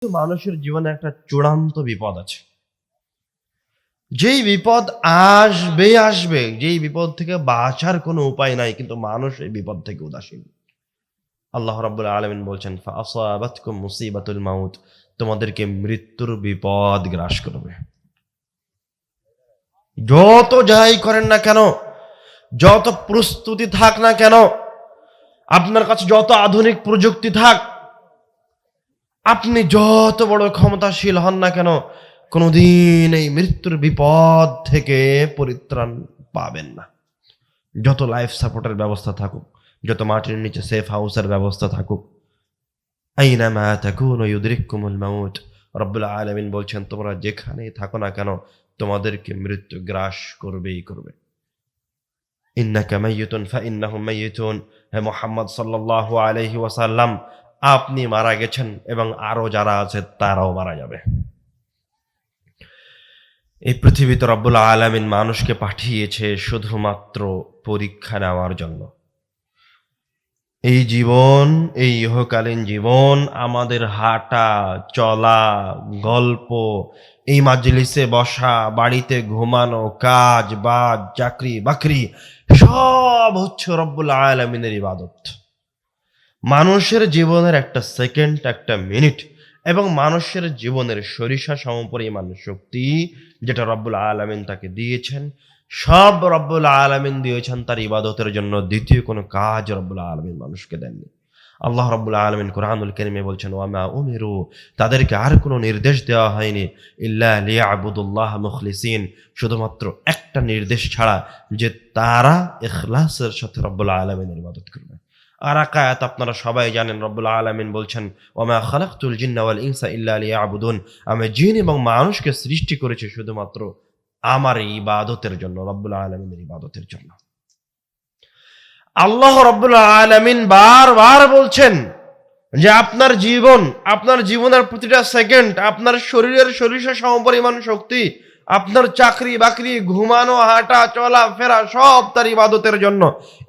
মানুষের জীবনে একটা চূড়ান্ত বিপদ আছে। যেই বিপদ আসবে, যেই বিপদ থেকে বাঁচার কোনো উপায় নাই, কিন্তু মানুষ এই বিপদ থেকে উদাসীন। আল্লাহ রাব্বুল আলামিন বলছেন, ফাআসাবাতকুম মুসিবাতুল মাউত, তোমাদেরকে মৃত্যুর বিপদ গ্রাস করবে। যত যাই করেন না কেন, যত প্রস্তুতি থাক না কেন, আপনার কাছে যত আধুনিক প্রযুক্তি থাক, আপনি যত বড় ক্ষমতাশীল হন না কেন, কোনোদিন এই মৃত্যুর বিপদ থেকে পরিত্রাণ পাবেন না। যত লাইফ সাপোর্টের ব্যবস্থা থাকুক, যত মাটির নিচে সেফ হাউসের ব্যবস্থা থাকুক, আইনামা তাকুনু ইউদরিককুমুল মাউত, রব্বুল আলামিন বলছেন, তোমরা যেখানেই থাকো না কেন, তোমাদেরকে মৃত্যু গ্রাস করবেই করবে। ইন্নাকা মাইয়িতুন ফাইন্নাহুম মাইয়িতুন, হে মুহাম্মদ সাল্লাল্লাহু আলাইহি ওয়াসাল্লাম, আপনি মারা গেছেন এবং আরো যারা আছে তারাও মারা যাবে। এই পৃথিবীতে রব্বুল আলামিন মানুষকে পাঠিয়েছে শুধুমাত্র পরীক্ষা নেওয়ার জন্য। এই জীবন, এই ইহকালীন জীবন, আমাদের হাঁটা চলা, গল্প, এই মাজলিসে বসা, বাড়িতে ঘুমানো, কাজ বাজ, চাকরি বাকরি, সব হচ্ছে রব্বুল আলামিনের ইবাদত। মানুষের জীবনের একটা সেকেন্ড, একটা মিনিট এবং মানুষের জীবনের সরিষা সমপরিমাণ শক্তি যেটা রব্বুল আলামিন তাকে দিয়েছেন, সব রব্বুল আলামিন দিয়েছেন তার ইবাদতের জন্য। দ্বিতীয় কোনো কাজ রব্বুল আলামিন মানুষকে দেননি। আল্লাহ রাব্বুল আলামিন কুরআনুল কারীমে বলছেন, ওয়ামা উমিরু, তাদেরকে আর কোনো নির্দেশ দেওয়া হয়নি, ইল্লা লিয়াবুদুল্লাহ মুখলিসিন, শুধুমাত্র একটা নির্দেশ ছাড়া, যে তারা ইখলাসের সাথে রব্বুল আলামিনের ইবাদত করবে। আর আয়াত আপনারা সবাই জানেন, রব্বুল আলামিন বলছেন, ওয়ামা খালাকতুল জিন্না ওয়াল ইনসা ইল্লা লিয়াবুদুন, আমি জিন এবং মানুষকে সৃষ্টি করেছি শুধুমাত্র আমার ইবাদতের জন্য, রব্বুল আলামিনের ইবাদতের জন্য। আল্লাহ রব্বুল আলামিন বারবার বলছেন যে আপনার জীবন, আপনার জীবনের প্রতিটা সেকেন্ড, আপনার শরীরের সরিষা সমপরিমাণ শক্তি, আপনার চাকরি বাকরি, ঘুমানো, হাঁটা চলা ফেরা, সব তার ইবাদতের জন্য।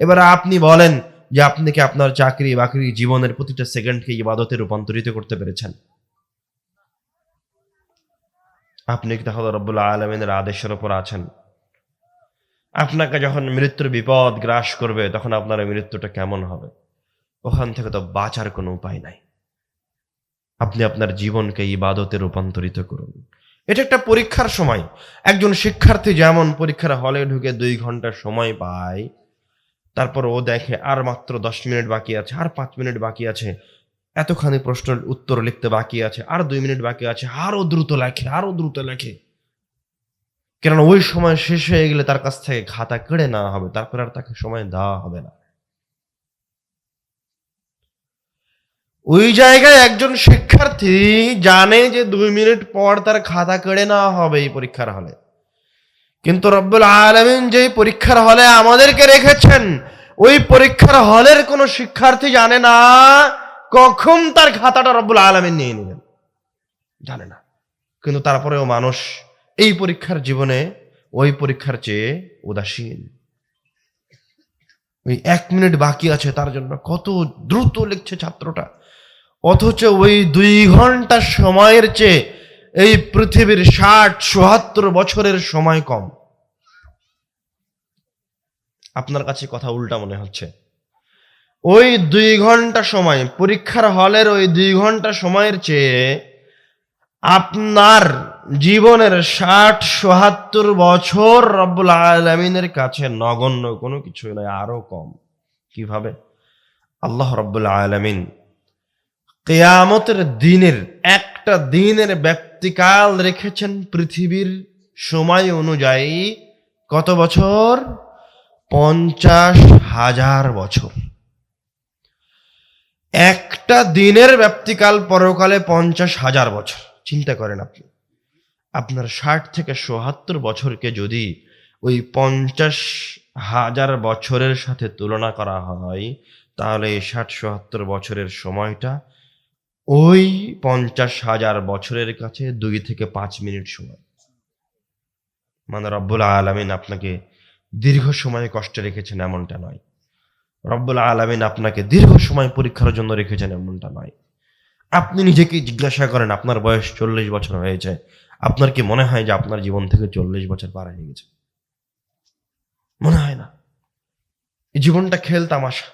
এবার আপনি বলেন যে আপনি কি আপনার চাকরি বাকরি, জীবনের প্রতিটা সেকেন্ডকে ইবাদতে রূপান্তরিত করতে পেরেছেন? আপনি কি তাহলে রব্বুল আলামিনের আদেশের উপর আছেন? আপনাকে যখন মৃত্যুর বিপদ গ্রাস করবে, তখন আপনার মৃত্যুটা কেমন হবে? ওখান থেকে তো বাঁচার কোনো উপায় নাই। আপনি আপনার জীবনকে ইবাদতে রূপান্তরিত করুন। এটা একটা পরীক্ষার সময়। একজন শিক্ষার্থী যেমন পরীক্ষার হলে ঢুকে 2 ঘন্টা সময় পায়, তারপর ও দেখে আর মাত্র 10 মিনিট বাকি আছে, আর 5 মিনিট বাকি আছে, এতখানি প্রশ্নের উত্তর লিখতে বাকি আছে, আর 2 মিনিট বাকি আছে, আরো দ্রুত লেখে। কেননা ওই সময় শেষ হয়ে গেলে তার কাছ থেকে খাতা কেড়ে নেওয়া হবে, তারপর আর তাকে সময় দেওয়া হবে না। ওই জায়গায় একজন শিক্ষার্থী জানে যে 2 মিনিট পর তার খাতা কেড়ে নেওয়া হবে এই পরীক্ষার হলে, কিন্তু রব্বুল আলামিন যেই পরীক্ষার হলে আমাদেরকে রেখেছেন, ওই পরীক্ষার হলের কোনো শিক্ষার্থী জানে না কখন তার খাতাটা রব্বুল আলামিন নিয়ে নেবেন, জানে না। কিন্তু তারপরেও মানুষ এই পরীক্ষার জীবনে ওই পরীক্ষার চেয়ে উদাসীন। ওই 1 মিনিট বাকি আছে তার জন্য কত দ্রুত লিখছে ছাত্রটা, অথচ ওই 2 ঘন্টা সময়ের চেয়ে এই পৃথিবীর 60-74 বছরের সময় কম। আপনার কাছে কথা উল্টা মনে হচ্ছে। ওই 2 ঘন্টা সময়, পরীক্ষার হলের ওই 2 ঘন্টা সময়ের চেয়ে আপনার জীবনের 60-74 বছর রব্বুল আলামিনের কাছে নগণ্য কোনো কিছু নয়, আরো কম। কিভাবে? আল্লাহ রব্বুল আলামিন কিয়ামতের দিনের একটা দিনের ব্যক্তিকাল রেখেছেন পৃথিবীর সময় অনুযায়ী কত বছর? 50,000 বছর। একটা দিনের ব্যক্তিকাল পরকালে 50,000 বছর। চিন্তা করেন আপনি, আপনার 60 থেকে 74 বছরকে যদি ওই 50,000 বছরের সাথে তুলনা করা হয়, তাহলে এই 60-74 বছরের সময়টা ওই 50,000 বছরের কাছে 2 থেকে 5 মিনিট সময়। মানে রব্বুল আলামিন আপনাকে দীর্ঘ সময় কষ্টে রেখেছেন এমনটা নয়। রব্বুল আলামিন আপনাকে দীর্ঘ সময় পরীক্ষার জন্য রেখেছেন এমনটা নয়। আপনি নিজেকে জিজ্ঞাসা করেন, আপনার বয়স 40 বছর হয়েছে, আপনার কি মনে হয় যে আপনার জীবন থেকে 40 বছর পার হয়ে গেছে? মনে হয় না। এই জীবনটা খেল তামাশা।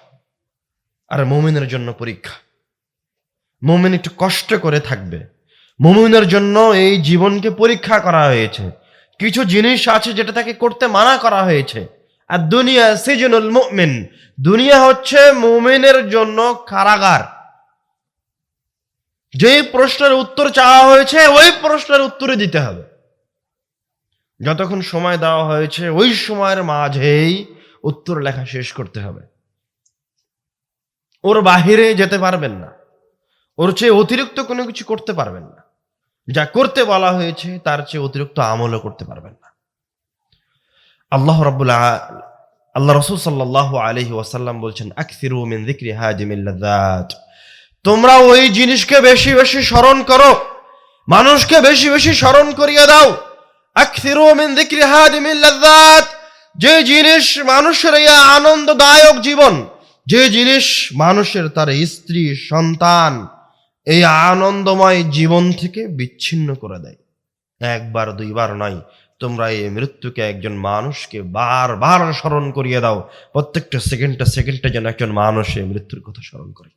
আর মুমিনের জন্য পরীক্ষা। মুমিন একটু কষ্ট করে থাকবে। মুমিনের জন্য এই জীবনকে পরীক্ষা করা হয়েছে। কিছু জিনিস আছে যেটা তাকে করতে মানা করা হয়েছে। আর দুনিয়া সিজনুল মুমিন, দুনিয়া হচ্ছে মুমিনের জন্য কারাগার। যেই প্রশ্নের উত্তর চাওয়া হয়েছে ওই প্রশ্নের উত্তরই দিতে হবে। যতক্ষণ সময় দেওয়া হয়েছে ওই সময়ের মাঝেই উত্তর লেখা শেষ করতে হবে। ওর বাহিরে যেতে পারবেন না, ওর চেয়ে অতিরিক্ত কোনো কিছু করতে পারবেন না। যা করতে বলা হয়েছে তার চেয়ে অতিরিক্ত আমলও করতে পারবেন না। আল্লাহ রাসূল সাল্লাল্লাহু আলাইহি ওয়াসাল্লাম বলছেন, আকসিরু মিন যিকরি হাদিমিল লাযাত। তোমরা ওই জিনিসকে বেশি বেশি স্মরণ করো, মানুষকে বেশি বেশি স্মরণ করিয়ে দাও। আকসিরু মিন যিকরি হাদিমিল লাযাত, যে জিনিস মানুষের এই আনন্দদায়ক জীবন, যে জিনিস মানুষের তার স্ত্রী সন্তান এই আনন্দময় জীবন থেকে বিচ্ছিন্ন করে দেয়। একবার দুইবার নয়, তোমরা এই মৃত্যুকে একজন মানুষকে বারবার স্মরণ করিয়ে দাও। প্রত্যেকটা সেকেন্ডে যেন একজন মানুষ এই মৃত্যুর কথা স্মরণ করে।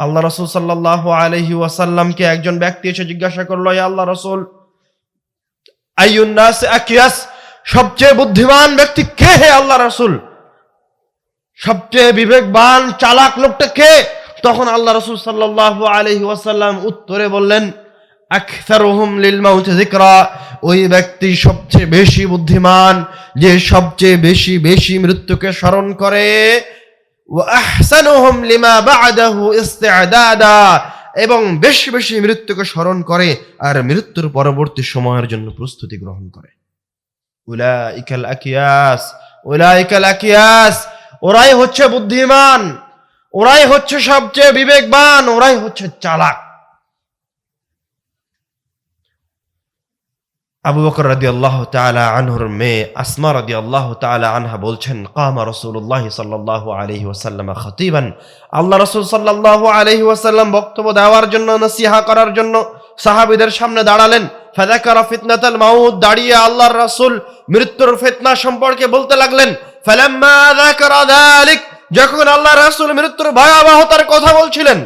আল্লাহ রাসূল সাল্লাল্লাহু আলাইহি ওয়াসাল্লামকে একজন ব্যক্তি এসে জিজ্ঞাসা করলো, ইয়া আল্লাহ রাসূল, আইয়ুন নাস আকিয়াস, সবচেয়ে বুদ্ধিমান ব্যক্তি কে হে আল্লাহ রাসূল? সবচেয়ে বিবেকবান চালাক লোকটা কে? তখন আল্লাহ রাসূল সাল্লাল্লাহু আলাইহি ওয়াসাল্লাম উত্তরে বললেন, আকসারুহুম লিল মাউত যিকরা, ওই ব্যক্তি সবচেয়ে বেশি বুদ্ধিমান যে সবচেয়ে বেশি বেশি মৃত্যুকে স্মরণ করে। ওয়া আহসানুহুম লিমা বা'দাহু ইসতি'দাদা, এবং বেশি বেশি মৃত্যুকে স্মরণ করে আর মৃত্যুর পরবর্তী সময়ের জন্য প্রস্তুতি গ্রহণ করে। উলাইকাল আকিয়াস, উলাইকাল আকিয়াস, ওরাই হচ্ছে বুদ্ধিমান, ওরাই হচ্ছে সবচেয়ে বিবেকবান, ওরাই হচ্ছে চালাক। আবু বকর রাদিয়াল্লাহু তাআলা আনহুর মেয়ে আসমা রাদিয়াল্লাহু তাআলা আনহা বলছেন, কামা রাসূলুল্লাহ সাল্লাল্লাহু আলাইহি ওয়াসাল্লাম খতীবান, আল্লাহ রাসূল সাল্লাল্লাহু আলাইহি ওয়াসাল্লাম বক্তব্য দেওয়ার জন্য, নসিহা করার জন্য সাহাবীদের সামনে দাঁড়ালেন। ফাযাকারা ফিতনাতাল মাউত, দাঁড়িয়ে আল্লাহর রাসূল মৃত্যুর ফিতনা সম্পর্কে বলতে লাগলেন। ফালাম্মা যাকারা যালিক, যখন আল্লাহর রাসূল মৃত্যুর ভয়াবহতার কথা বলছিলেন,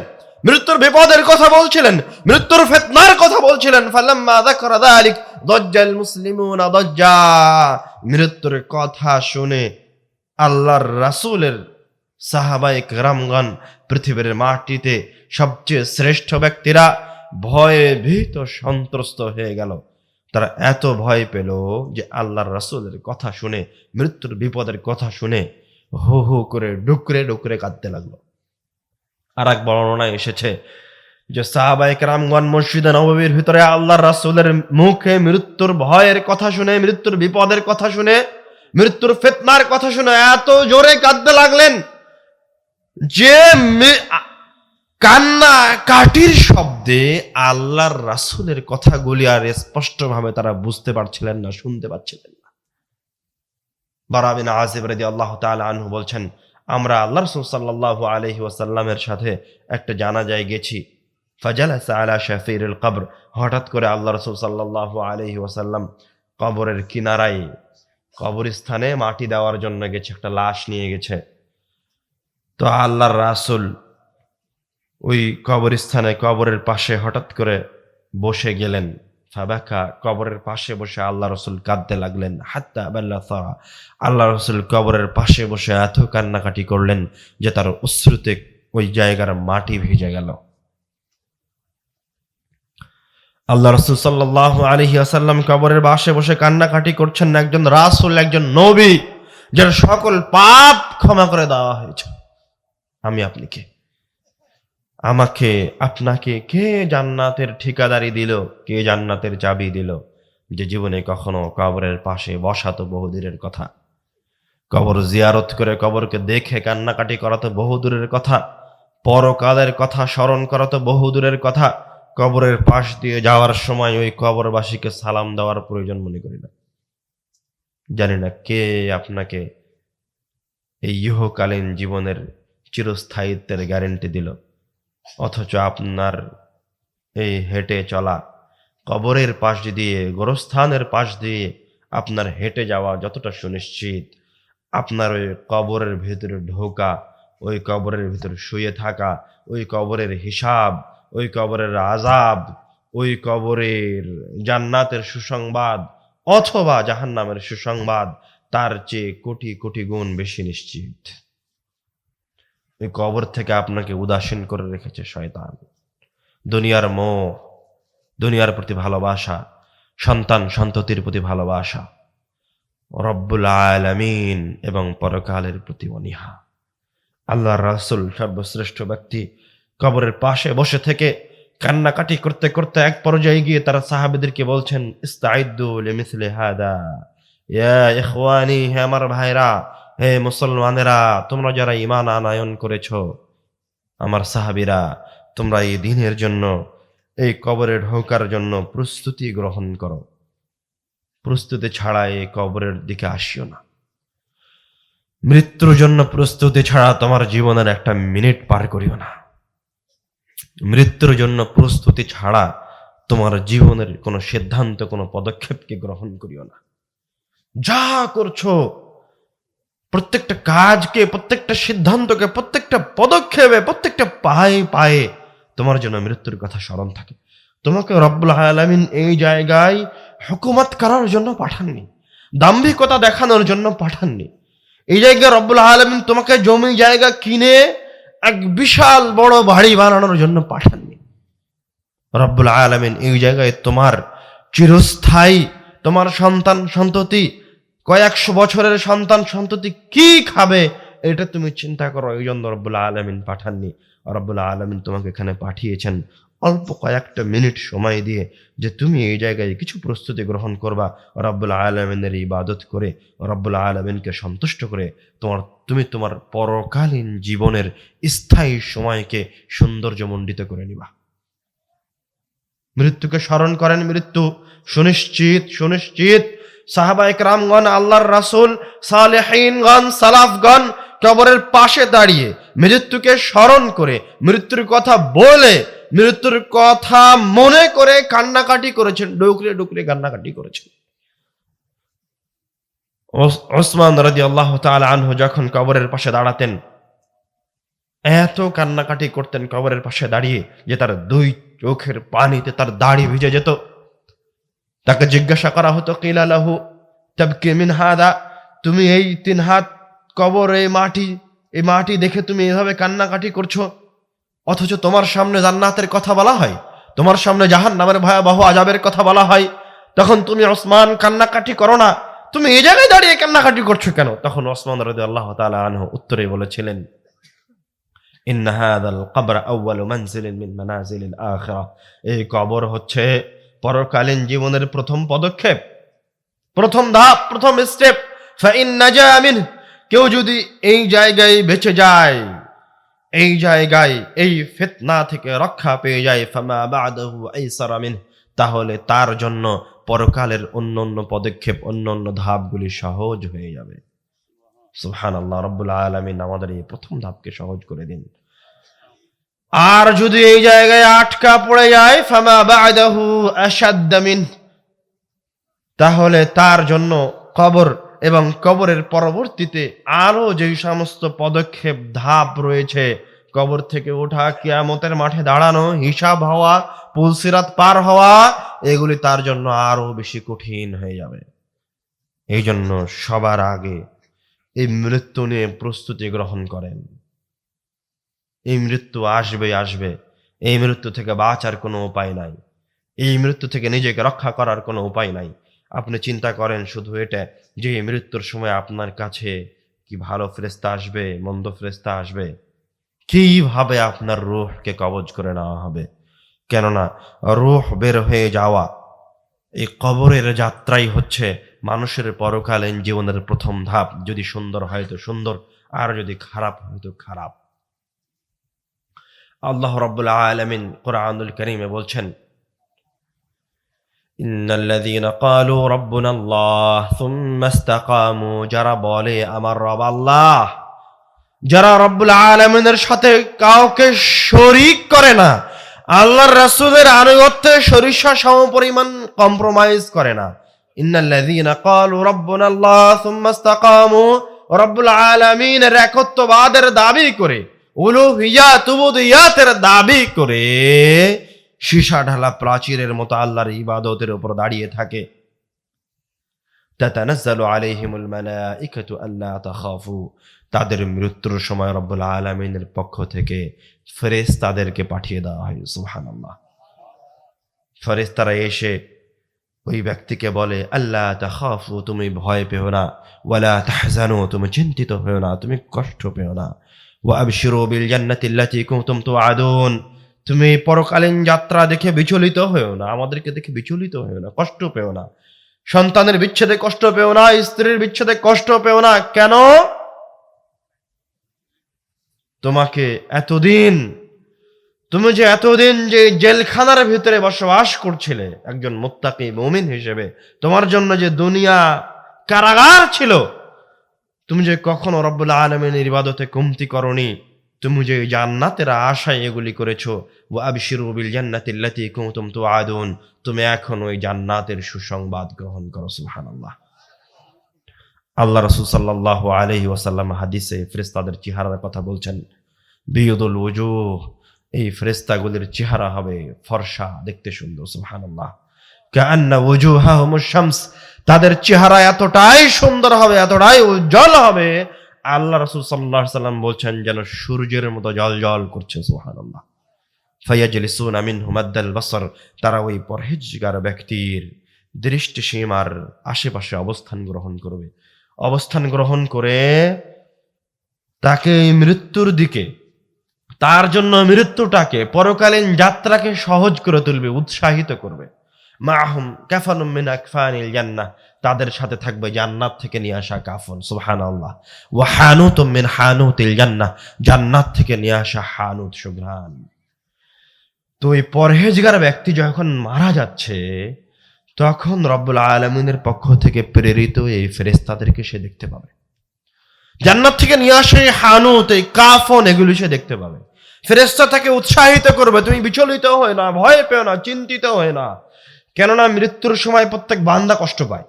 মৃত্যুর বিপদের কথা বলছিলেন, মৃত্যুর ফিতনার কথা বলছিলেন, ফালাম্মা যাকারা যালিক দজ্জাল মুসলিমুনা দজ্জা, মৃত্যুর কথা শুনে আল্লাহর রাসূলের সাহাবায়ে কেরামগণ, পৃথিবীর মাটিতে সবচেয়ে শ্রেষ্ঠ ব্যক্তিরা ভয়ে ভীত সন্ত্রস্ত হয়ে গেল। তারা এত ভয় পেল যে আল্লাহর রাসূলের কথা শুনে, মৃত্যুর বিপদের কথা শুনে হু হু করে ডুকরে ডুকরে কাঁদতে লাগলো। আর এক বর্ণনায় এসেছে যে সাহাবায়ে কেরামগণ মসজিদে নববীর ভিতরে আল্লাহর রাসূলের মুখে মৃত্যুর ভয়ের কথা শুনে, মৃত্যুর বিপদের কথা শুনে, মৃত্যুর ফিতনার কথা শুনে এত জোরে কাঁদতে লাগলেন যে কান্না কাটির শব্দে আল্লাহর রাসূলের কথাগুলি আর স্পষ্টভাবে তারা বুঝতে পারছিলেন না, শুনতে পাচ্ছিলেন না। বারা বিন আযিব রাদিয়াল্লাহু তাআলা আনহু বলছেন, আমরা আল্লাহ রাসূল সাল্লাল্লাহু আলাইহি ওয়াসাল্লামের সাথে একটা জানাজায় গেছি। ফাজালাসা আলা শাফিরিল কবর, হঠাৎ করে আল্লাহ রাসূল সাল্লাল্লাহু আলাইহি ওয়াসাল্লাম কবরের কিনারায়, কবরস্থানে মাটি দেওয়ার জন্য গেছে, একটা লাশ নিয়ে গেছে। তো আল্লাহর রাসূল ওই কবরস্থানে কবরের পাশে হঠাৎ করে বসে গেলেন। ফাবাকা, কবরের পাশে বসে আল্লাহ রাসূল কাঁদতে লাগলেন। হাত্তা বাল্লাসা, আল্লাহ রাসূল কবরের পাশে বসে এত কান্নাকাটি করলেন যে তার অশ্রুতে ওই জায়গার মাটি ভিজে গেল। আল্লাহ রাসূল সাল্লাল্লাহু আলাইহি ওয়াসাল্লাম কবরের পাশে বসে কান্নাকাটি করছেন, একজন রাসূল, একজন নবী, যার সকল পাপ ক্ষমা করে দেওয়া হয়েছে। আমি আপনি কে? আমাকে আপনাকে কে জান্নাতের ঠিকাদারি দিল, কে জান্নাতের চাবি দিল? যে জীবনে কখনো কবরের পাশে বসা তো বহু দূরের কথা, কবর জিয়ারত করে কবরকে দেখে কান্নাকাটি করা তো বহু দূরের কথা, পরকালের কথা স্মরণ করা তো বহু দূরের কথা, কবরের পাশ দিয়ে যাওয়ার সময় ওই কবরবাসীকে সালাম দেওয়ার প্রয়োজন মনে করি না। জানি না কে আপনাকে এই ইহকালীন জীবনের চিরস্থায়িত্বের গ্যারেন্টি দিল, অথচ আপনার এই হেঁটে চলা, কবরের পাশ দিয়ে, গোরস্থানের পাশ দিয়ে আপনার হেঁটে যাওয়া যতটা সুনিশ্চিত, আপনার ওই কবরের ভিতরে ঢোকা, ওই কবরের ভিতরে শুয়ে থাকা, ওই কবরের হিসাব, ওই কবরের আযাব, ওই কবরের জান্নাতের সুসংবাদ অথবা জাহান্নামের সুসংবাদ তার চেয়ে কোটি কোটি গুণ বেশি নিশ্চিত। ওই কবর থেকে আপনাকে উদাসীন করে রেখেছে শয়তান। দুনিয়ার মোহ, দুনিয়ার প্রতি ভালোবাসা, সন্তান সন্ততির প্রতি ভালোবাসা, রব্বুল আলামিন এবং পরকালের প্রতি অনীহা। আল্লাহর রাসূল সর্বশ্রেষ্ঠ ব্যক্তি কবরের পাশে বসে থেকে কান্নাকাটি করতে করতে এক পর্যায়ে গিয়ে তারা সাহাবীদেরকে বলছেন, ইস্তাইদ্দু লিমিসলি হাদা, ইয়া ইখওয়ানি, হে আমার ভাইরা, হে মুসলমানেরা, তোমরা যারা ঈমান আনয়ন করেছো, আমার সাহাবীরা, তোমরা এই দিনের জন্য, এই কবরে ঢোকার জন্য প্রস্তুতি গ্রহণ করো। প্রস্তুতি ছাড়া এই কবরের দিকে আসিও না। মৃত্যুর জন্য প্রস্তুতি ছাড়া তোমার জীবনের একটা মিনিট পার করিও না। মৃত্যুর জন্য প্রস্তুতি ছাড়া তোমার জীবনের কোনো সিদ্ধান্ত, কোনো পদক্ষেপকে গ্রহণ করিও না। যা করছো, প্রত্যেকটা কাজকে, প্রত্যেকটা সিদ্ধান্তকে, প্রত্যেকটা পদক্ষেপে, প্রত্যেকটা পায়ে পায়ে তোমার জন্য মৃত্যুর কথা স্মরণ থাকে। তোমাকে রব্বুল আলামিন এই জায়গায় হুকুমত করার জন্য পাঠাননি, দাম্ভিকতা দেখানোর জন্য পাঠাননি। এই জায়গায় রব্বুল আলামিন তোমাকে জমি জায়গা কিনে এক বিশাল বড় বাড়ি বানানোর জন্য পাঠাননি। রব্বুল আলামিন এই জায়গায় তোমার চিরস্থায়ী, তোমার সন্তান সন্ততি, কয়েকশো বছরের সন্তান সন্ততি কি খাবে এটা তুমি চিন্তা করো, এই জন্য রব্বুল আলামিন পাঠাননি। রব্বুল আলামিন তোমাকে এখানে পাঠিয়েছেন অল্প কয়েকটা মিনিট সময় দিয়ে, যে তুমি এই জায়গায় কিছু প্রস্তুতি গ্রহণ করবা, রব্বুল আলামিনের ইবাদত করে, রব্বুল আলামিনকে সন্তুষ্ট করে তুমি তোমার পরকালীন জীবনের স্থায়ী সময়কে সৌন্দর্যমণ্ডিত করে নিবা। মৃত্যুকে স্মরণ করেন, মৃত্যু সুনিশ্চিত, সুনিশ্চিত। সাহাবায়ে কেরামগণ, আল্লাহর রাসূল, সালেহীনগণ, সালাফগণ কবরের পাশে দাঁড়িয়ে মৃত্যুকে স্মরণ করে, মৃত্যুর কথা বলে, মৃত্যুর কথা মনে করে কান্নাকাটি করেছেন, ডুকরে ডুকরে কান্নাকাটি করেছেন। ওসমান রাদিয়াল্লাহু তাআলা আনহু যখন কবরের পাশে দাঁড়াতেন, এত কান্নাকাটি করতেন কবরের পাশে দাঁড়িয়ে যে তার দুই চোখের পানিতে তার দাড়ি ভিজে যেত। তাকে জিজ্ঞাসা করা হতো, কিলা লাহু তাবকি মিন হাদা, তুমি এই 3 হাত কবর, এই মাটি দেখে তুমি এভাবে কান্নাকাটি করছো, অথচ তোমার সামনে জান্নাতের কথা বলা হয়, তোমার সামনে জাহান্নামের ভয়াবহ আযাবের কথা বলা হয়, তখন তুমি ওসমান কান্নাকাটি করো না, তুমি এই জায়গায় দাঁড়িয়ে কান্নাকাটি করছো কেন? তখন ওসমান রাদিয়াল্লাহু তাআলা আনহু উত্তরে বলেছিলেন, ইন্না হাযাল কবর আউয়ালু মানজিলিন মিন মানাজিলিল আখিরাহ, এই কবর হচ্ছে পরকালীন জীবনের প্রথম পদক্ষেপ, প্রথম ধাপ, প্রথম স্টেপ। ফাইন নাজা মিন, কেউ যদি এই জায়গায় বেঁচে যায়, এই জায়গায় এই ফিতনা থেকে রক্ষা পেয়ে যায়, ফামা বা'দাহু আইসারা মিন, তাহলে তার জন্য পরকালের অন্যান্য পদক্ষেপ, অন্যান্য ধাপগুলি সহজ হয়ে যাবে। সুবহানাল্লাহ, রব্বুল আলামিন আমাদের এই প্রথম ধাপকে সহজ করে দিন। আর যদি এই জায়গায় আটকা পড়ে যায়, ফামা বা'দাহু আশাদ্দা মিন, তাহলে তার জন্য কবর এবং কবরের পরবর্তীতে আরো যে সমস্ত পদক্ষেপ, ধাপ রয়েছে, কবর থেকে ওঠা, কিয়ামতের মাঠে দাঁড়ানো, হিসাব হওয়া, পুলসিরাত পার হওয়া, এগুলি তার জন্য আরো বেশি কঠিন হয়ে যাবে। এই জন্য সবার আগে এই মৃত্যু নিয়ে প্রস্তুতি গ্রহণ করেন। এই মৃত্যু আসবে, আসবে, এই মৃত্যু থেকে বাঁচার কোনো উপায় নাই, এই মৃত্যু থেকে নিজেকে রক্ষা করার কোনো উপায় নাই। আপনি চিন্তা করেন শুধু এটা, যে মৃত্যুর সময় আপনার কাছে কি ভালো ফেরেশতা আসবে, মন্দ ফেরেশতা আসবে, কিভাবে আপনার রূহকে কবজ করে নেওয়া হবে। কেননা রূহ বের হয়ে যাওয়া, এই কবরের যাত্রাই হচ্ছে মানুষের পরকালীন জীবনের প্রথম ধাপ। যদি সুন্দর হয় তো সুন্দর, আর যদি খারাপ হয় তো খারাপ। আল্লাহ রাব্বুল আলামিন কুরআনুল কারীমে বলছেন, ইন্নাল্লাযীনা ক্বালু রাব্বুনাল্লাহ সুম্মা ইসতাকামু, যারা বলে আমার রব আল্লাহ, যারা রব্বুল আলামিনের সাথে কাউকে শরীক করে না, আল্লাহর রাসূলের আনুগত্যে সরিষা সমপরিমাণ কম্প্রোমাইজ করে না। ইন্নাল্লাযীনা ক্বালু রাব্বুনাল্লাহ সুম্মা ইসতাকামু, রব্বুল আলামিনের একত্ববাদের দাবি করে, উলুহিয়াত উবুদিয়াতের দাবি করে সীসা ঢালা প্রাচীরের মতো আল্লাহর ইবাদতের উপর দাঁড়িয়ে থাকে। তাতানাজ্জালু আলাইহিমুল মালাইকাতু আল্লা তাখাফু, তাদের মৃত্যুর সময় রব্বুল আলামিনের পক্ষ থেকে ফেরেশতাদেরকে পাঠিয়ে দেওয়া হয়। সুবহানাল্লাহ। ফেরেশতারা এসে ওই ব্যক্তিকে বলে, আল্লা তাখাফু, তুমি ভয় পেও না, ওয়ালা তাহজানু, তুমি চিন্তিত হও না, তুমি কষ্ট পেও না, ওয়া আবশিরু বিল জান্নাতি আল্লাতী কুনতুম তুআদুন, তুমি পরকালীন যাত্রা দেখে বিচলিত হও না, আমাদেরকে দেখে বিচলিত হও না, কষ্ট পেও না, সন্তানের বিচ্ছেদে কষ্ট পেও না, স্ত্রীর বিচ্ছেদে কষ্ট পেও না। কেন? তোমাকে তুমি যে এতদিন যে জেলখানার ভিতরে বসবাস করছিলে একজন মুত্তাকি মুমিন হিসেবে, তোমার জন্য যে দুনিয়া কারাগার ছিল, তুমি যে কখনো রব্বুল আলামিনের ইবাদতে কমতি করনি, তুমি যে জান্নাতের আশায় এগুলি করেছো, ওয়া আবশিরু বিল জান্নাতি আল্লাতী কুনতুম তুআদুন, তুমি এখন ওই জান্নাতের সুসংবাদ গ্রহণ করো। সুবহানাল্লাহ। আল্লাহ রাসূল সাল্লাল্লাহু আলাইহি ওয়াসাল্লাম হাদিসে ফেরেশতাদের চেহারার কথা বলছেন, বিয়দুল ওজুহ, এই ফেরেশতাগুলির চেহারা হবে ফর্সা, দেখতে সুন্দর। সুবহানাল্লাহ। কাআন্না ওজুহাহুমুশ শামস, তাদের চেহারা এতটাই সুন্দর হবে, এতটাই উজ্জ্বল হবে, আল্লাহ রাসূল সাল্লাল্লাহু আলাইহি ওয়াসাল্লাম বলছেন যেন সূর্যের মতো জ্বলজ্বল করছে। সুবহানাল্লাহ। ফায়াজলিসুনা মিনহু মাদ্দাল বাসর, তারা ওই পরহেজগার ব্যক্তির দৃষ্টিসীমার আশেপাশে অবস্থান গ্রহণ করবে, অবস্থান গ্রহণ করে তাকে মৃত্যুর দিকে, তার জন্য মৃত্যুটাকে, পরকালীন যাত্রাকে সহজ করে তুলবে, উৎসাহিত করবে। মাহুম কাফানুম মিন আকফানিল জান্নাহ, তাদের সাথে থাকবে জান্নাত থেকে নিয়ে আসা কাফন। সুবহানাল্লাহ। ওয়া হানুতুম মিন হানুতিল জান্নাহ, জান্নাত থেকে নিয়ে আসা হানুত, সুঘ্রাণ। তো এই পরহেজগার ব্যক্তি যখন মারা যাচ্ছে, তখন রব্বুল আলামিনের পক্ষ থেকে প্রেরিত এই ফেরেশতাদেরকে সে দেখতে পাবে। জান্নাত থেকে নিয়ে আসে হানুত, এই কাফন, এগুলি সে দেখতে পাবে। ফেরেশতা তাকে উৎসাহিত করবে, তুমি বিচলিত হও না, ভয় পেও না, চিন্তিত হও না। কেননা মৃত্যুর সময় প্রত্যেক বান্দা কষ্ট পায়,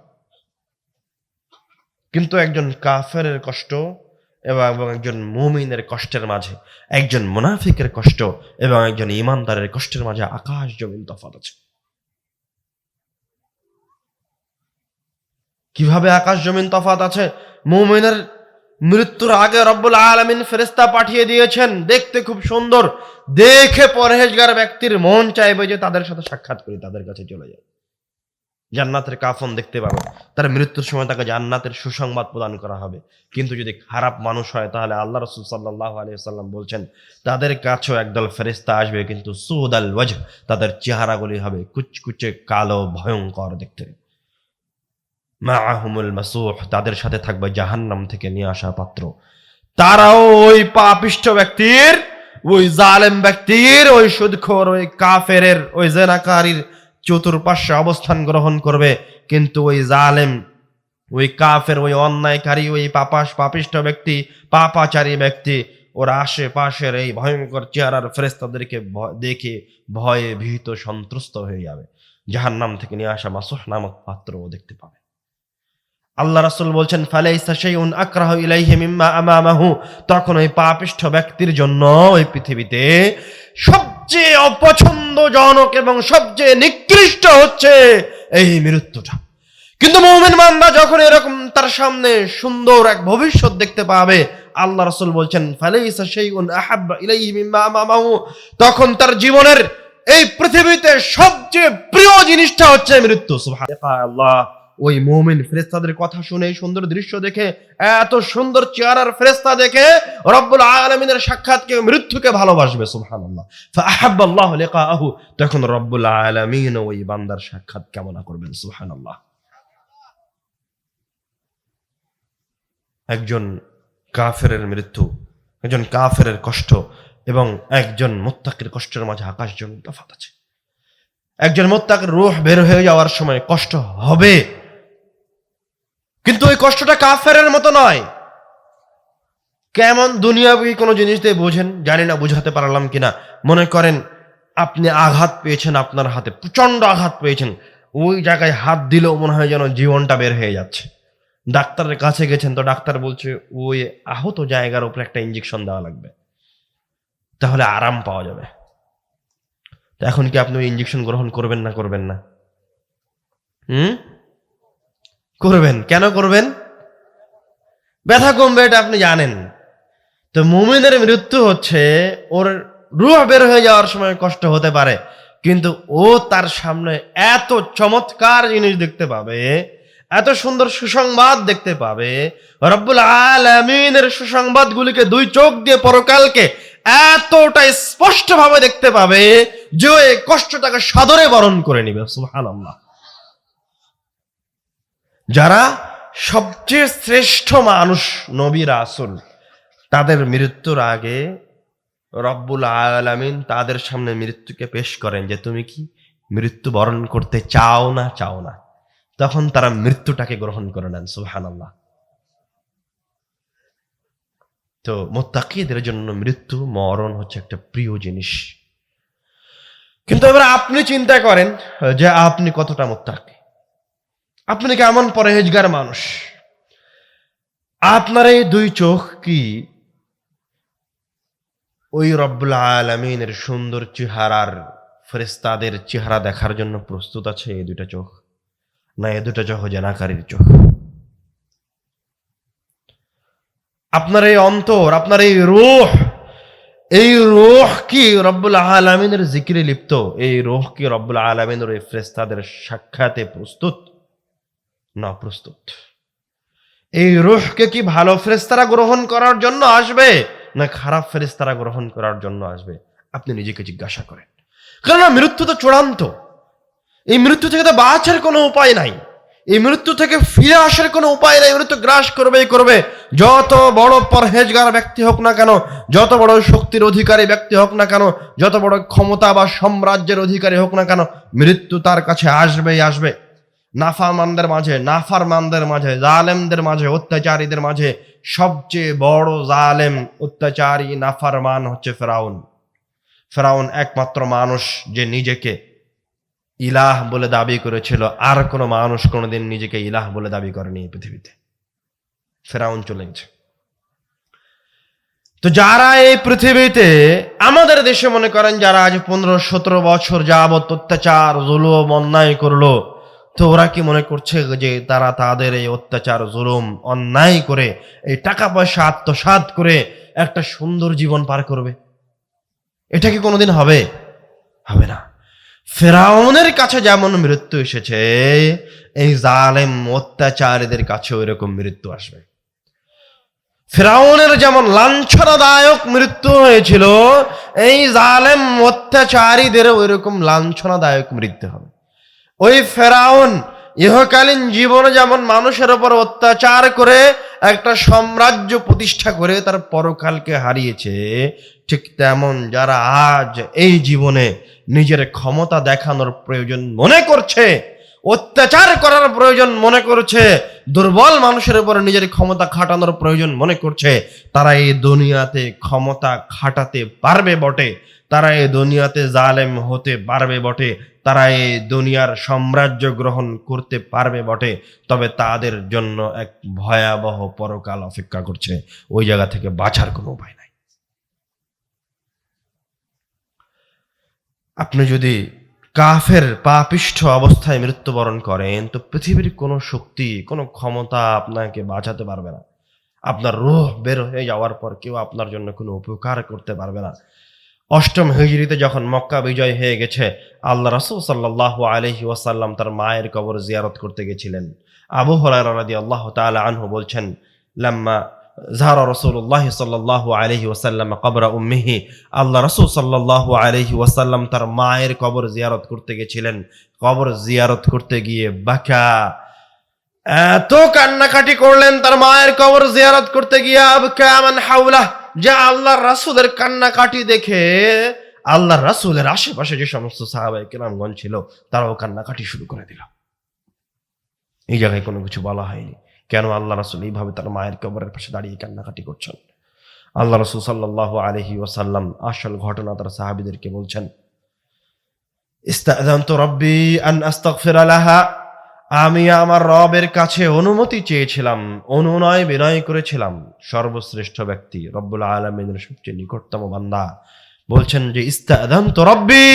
কিন্তু একজন কাফেরের কষ্ট এবং একজন মুমিনের কষ্টের মাঝে, একজন মুনাফিকের কষ্ট এবং একজন ঈমানদারের কষ্টের মাঝে আকাশ জমিন তফাৎ আছে। কিভাবে আকাশ জমিন তফাৎ আছে? মুমিনের মৃত্যুর আগে রব্বুল আলামিন ফেরেশতা পাঠিয়ে দিয়েছেন, দেখতে খুব সুন্দর, দেখে পরহেজগার ব্যক্তির মন চাইবে যে তাদের সাথে সাক্ষাৎ করি, তাদের কাছে চলে যায়। জান্নাতের কাফন দেখতে পাবে, তার মৃত্যুর সময় তাকে জান্নাতের সুসংবাদ প্রদান করা হবে। কিন্তু যদি খারাপ মানুষ হয়, তাহলে আল্লাহ রাসূল সাল্লাল্লাহু আলাইহি ওয়াসাল্লাম বলছেন, তাদের কাছেও একদল ফেরেশতা আসবে, কিন্তু সুদাল ওয়াজহ, তাদের চেহারাগুলি হবে কুচকুচে কালো, ভয়ঙ্কর দেখতে। মাআহুমুল মাসূহ, তাদের সাথে থাকবে জাহান্নাম থেকে নিয়ে আসা পাত্র। তারাও ওই পাপিষ্ঠ ব্যক্তির, ওই জালেম ব্যক্তির, ওই সুদখোর, ওই কাফেরের, ওই জেনাকারীর চতুর্পাশে অবস্থান গ্রহণ করবে। কিন্তু ওই জালেম, ওই কাফের, ওই অন্যায়কারী, ওই পাপিষ্ঠ ব্যক্তি, পাপাচারী ব্যক্তি, ওর আশেপাশের এই ভয়ঙ্কর চেহারার ফেরেশতাদেরকে দেখে ভয়ে ভীত সন্ত্রস্ত হয়ে যাবে। জাহান্নাম থেকে নিয়ে আসা মাসূহ নামক পাত্রও দেখতে পাবে। আল্লাহ রাসূল বলছেন, ফালাইসা শাইউন আকরাহু ইলাইহি মিম্মা আমামাহু, তখন ওই পাপিষ্ঠ ব্যক্তির জন্য ওই পৃথিবীতে সবচেয়ে অপছন্দজনক এবং সবচেয়ে নিকৃষ্ট হচ্ছে এই মৃত্যুটা। কিন্তু মুমিন বান্দা যখন এরকম তার সামনে সুন্দর এক ভবিষ্যৎ দেখতে পাবে, আল্লাহ রাসূল বলছেন, ফালাইসা শাইউন আহাব্বা ইলাইহি মিম্মা আমামাহু, তখন তার জীবনের এই পৃথিবীতে সবচেয়ে প্রিয় জিনিসটা হচ্ছে মৃত্যু। সুবহানাল্লাহ। ওই মুমিন ফেরেশতাদের কথা শুনে, সুন্দর দৃশ্য দেখে, এত সুন্দর চেহারার ফেরেশতা দেখে রব্বুল আলামিনের সাক্ষাৎকে, মৃত্যুকে ভালোবাসবে। সুবহানাল্লাহ। ফাআহাব্বাল্লাহু লিকাআহু, তখন রব্বুল আলামিন ওই বান্দার সাক্ষাৎ কামনা করবেন। সুবহানাল্লাহ। একজন কাফেরের মৃত্যু, একজন কাফেরের কষ্ট এবং একজন মুত্তাকির কষ্টের মাঝে আকাশ জমিন তফাৎ আছে। একজন মুত্তাকির রূহ বের হয়ে যাওয়ার সময় কষ্ট হবে, কিন্তু ওই কষ্টটা কাফেরের মতো নয়। কেমন? দুনিয়াবি কোনো জিনিস দিয়ে বোঝেন, জানি না বুঝাতে পারলাম কিনা। মনে করেন আপনি আঘাত পেয়েছেন, আপনার হাতে প্রচন্ড আঘাত পেয়েছেন, ওই জায়গায় হাত দিলেও মনে হয় যেন জীবনটা বের হয়ে যাচ্ছে। ডাক্তারের কাছে গেছেন তো ডাক্তার বলছে ওই আহত জায়গার উপরে একটা ইঞ্জেকশন দেওয়া লাগবে, তাহলে আরাম পাওয়া যাবে। তো এখন কি আপনি ওই ইঞ্জেকশন গ্রহণ করবেন না করবেন না? করবেন। কেন করবেন? ব্যথা কমবে, এটা আপনি জানেন। তো মুমিনের মৃত্যু হচ্ছে ওর রূহ বের হয়ে যাওয়ার সময় কষ্ট হতে পারে, কিন্তু ও তার সামনে এত চমৎকার জিনিস দেখতে পাবে, এত সুন্দর সুসংবাদ দেখতে পাবে, রব্বুল আলামিনের সুসংবাদগুলিকে দুই চোখ দিয়ে পরকালকে এতটা স্পষ্ট ভাবে দেখতে পাবে যে এই কষ্টটাকে সাদরে বরণ করে নিবে। সুবহানাল্লাহ। যারা সবচেয়ে শ্রেষ্ঠ মানুষ, নবী রাসূল, তাদের মৃত্যুর আগে রব্বুল আলামিন তাদের সামনে মৃত্যুকে পেশ করেন যে তুমি কি মৃত্যু বরণ করতে চাও না চাও না, তখন তারা মৃত্যুটাকে গ্রহণ করে নেন। সুবহানাল্লাহ। তো মুত্তাকিদের জন্য মৃত্যু, মরণ হচ্ছে একটা প্রিয় জিনিস। কিন্তু এবার আপনি চিন্তা করেন যে আপনি কতটা মুত্তাকি, আপনি কেমন পরহেজগার মানুষ। আপনার এই দুই চোখ কি ওই রব্বুল আলামিনের সুন্দর চেহারার ফেরেশতাদের চেহারা দেখার জন্য প্রস্তুত আছে এই দুইটা চোখ? না এই দুটা চোখ জেনাকারীর চোখ? আপনার এই অন্তর, আপনার এই রূহ কি রব্বুল আলামিনের জিকিরে লিপ্ত? এই রূহ কি রব্বুল আলামিনের এই ফেরেশতাদের সাক্ষাতে প্রস্তুত? না প্রস্তুত। এই রূহকে কি ভালো ফেরেশতারা গ্রহণ করার জন্য আসবে, না খারাপ ফেরেশতারা গ্রহণ করার জন্য আসবে? আপনি নিজেকে জিজ্ঞাসা করেন। কারণ মৃত্যু তো চূড়ান্ত। এই মৃত্যু থেকে তো বাঁচার কোনো উপায় নাই, এই মৃত্যু থেকে ফিরে আসার কোনো উপায় নাই। মৃত্যু গ্রাস করবেই করবে। যত বড় পরহেজগার ব্যক্তি হোক না কেন, যত বড় শক্তির অধিকারী ব্যক্তি হোক না কেন, যত বড় ক্ষমতা বা সাম্রাজ্যের অধিকারী হোক না কেন, মৃত্যু তার কাছে আসবেই আসবে। নাফারমানদের মাঝে, জালেমদের মাঝে, অত্যাচারীদের মাঝে সবচেয়ে বড় জালেম, অত্যাচারী, নাফারমান হচ্ছে ফেরাউন। ফেরাউন একমাত্র মানুষ যে নিজেকে ইলাহ বলে দাবি করেছিল। আর কোনো মানুষ কোনোদিন নিজেকে ইলাহ বলে দাবি করেনি এই পৃথিবীতে। ফেরাউন চলে গেছে। তো যারা এই পৃথিবীতে আমাদের দেশে মনে করেন যারা আজ 15-17 বছর যাবত অত্যাচার, জুলুম, অন্যায় করলো, তো ওরা কি মনে করছে যে তারা তাদের এই অত্যাচার, জুলুম, অন্যায় করে, এই টাকা পয়সা আত্মসাৎ করে একটা সুন্দর জীবন পার করবে? এটা কি কোনোদিন হবে? হবে না। ফেরাউনের কাছে যেমন মৃত্যু এসেছে, এই জালেম অত্যাচারীদের কাছেও এরকম মৃত্যু আসবে। ফেরাউনের যেমন লাঞ্ছনাদায়ক মৃত্যু হয়েছিল, এই জালেম অত্যাচারীদেরও এরকম লাঞ্ছনাদায়ক মৃত্যু হবে। ওই ফেরাউন ইহকালীন জীবনে যেমন মানুষের উপর অত্যাচার করে একটা সাম্রাজ্য প্রতিষ্ঠা করে তার পরকালকে হারিয়েছে, ঠিক তেমন যারা আজ এই জীবনে নিজের ক্ষমতা দেখানোর প্রয়োজন মনে করছে, অত্যাচার করার প্রয়োজন মনে করছে, দুর্বল মানুষের উপর নিজের ক্ষমতা খাটানোর প্রয়োজন মনে করছে, তারা এই দুনিয়াতে ক্ষমতা খাটাতে পারবে বটে, তারা এই দুনিয়াতে জালেম হতে পারবে বটে, তারা এই দুনিয়ার সাম্রাজ্য গ্রহণ করতে পারবে বটে, তবে তাদের জন্য এক ভয়াবহ পরকাল অপেক্ষা করছে। ওই জায়গা থেকে বাঁচার কোনো উপায় নাই। আপনি যদি কাফের পাপিষ্ঠ অবস্থায় মৃত্যুবরণ করেন, তো পৃথিবীর কোনো শক্তি, কোনো ক্ষমতা আপনাকে বাঁচাতে পারবে না। আপনার রূহ বের হয়ে যাওয়ার পর কেউ আপনার জন্য কোনো উপকার করতে পারবে না। 8ম হিজরিতে যখন মক্কা বিজয় হয়ে গেছে, আল্লাহ রাসূল সাল্লাল্লাহু আলাইহি ওয়াসাল্লাম তার মায়ের কবর জিয়ারত করতে গেছিলেন। আবু হুরায়রা রাদিয়াল্লাহু তাআলা আনহু বলছেন, লাম্মা যারা রাসূলুল্লাহ সাল্লাল্লাহু আলাইহি ওয়াসাল্লাম কবর উম্মিহি, আল্লাহ রাসূল সাল্লাল্লাহু আলাইহি ওয়াসাল্লাম তার মায়ের কবর জিয়ারত করতে গেছিলেন। কবর জিয়ারত করতে গিয়ে বাকা, এত কান্নাকাটি করলেন তার মায়ের কবর জিয়ারত করতে গিয়ে, আবকা মান হাওলা, যে আল্লাহর রাসূলের কান্নাকাটি দেখে আল্লাহর রাসূলের আশেপাশে যে সমস্ত সাহাবায়ে কেরামগণ ছিল তারাও কান্নাকাটি শুরু করে দিল। এই জায়গায় কোনো কিছু বলা হয়নি কেন আল্লাহ রাসূল এইভাবে তার মায়ের কবরের পাশে দাঁড়িয়ে কান্নাকাটি করছেন। আল্লাহ রাসূল সাল্লাল্লাহু আলাইহি ওয়াসাল্লাম আসল ঘটনা তার সাহাবীদেরকে বলছেন। ইস্তাযানতু রাব্বি আন আস্তাগফিরা লাহা, আমি আমার রবের কাছে অনুমতি চেয়েছিলাম, অনুনয় বিনয় করেছিলাম। সর্বশ্রেষ্ঠ ব্যক্তি রব্বুল আলামিনের সবচেয়ে নিকটতম বান্দা বলছেন যে ইস্তাযানতু রাব্বি,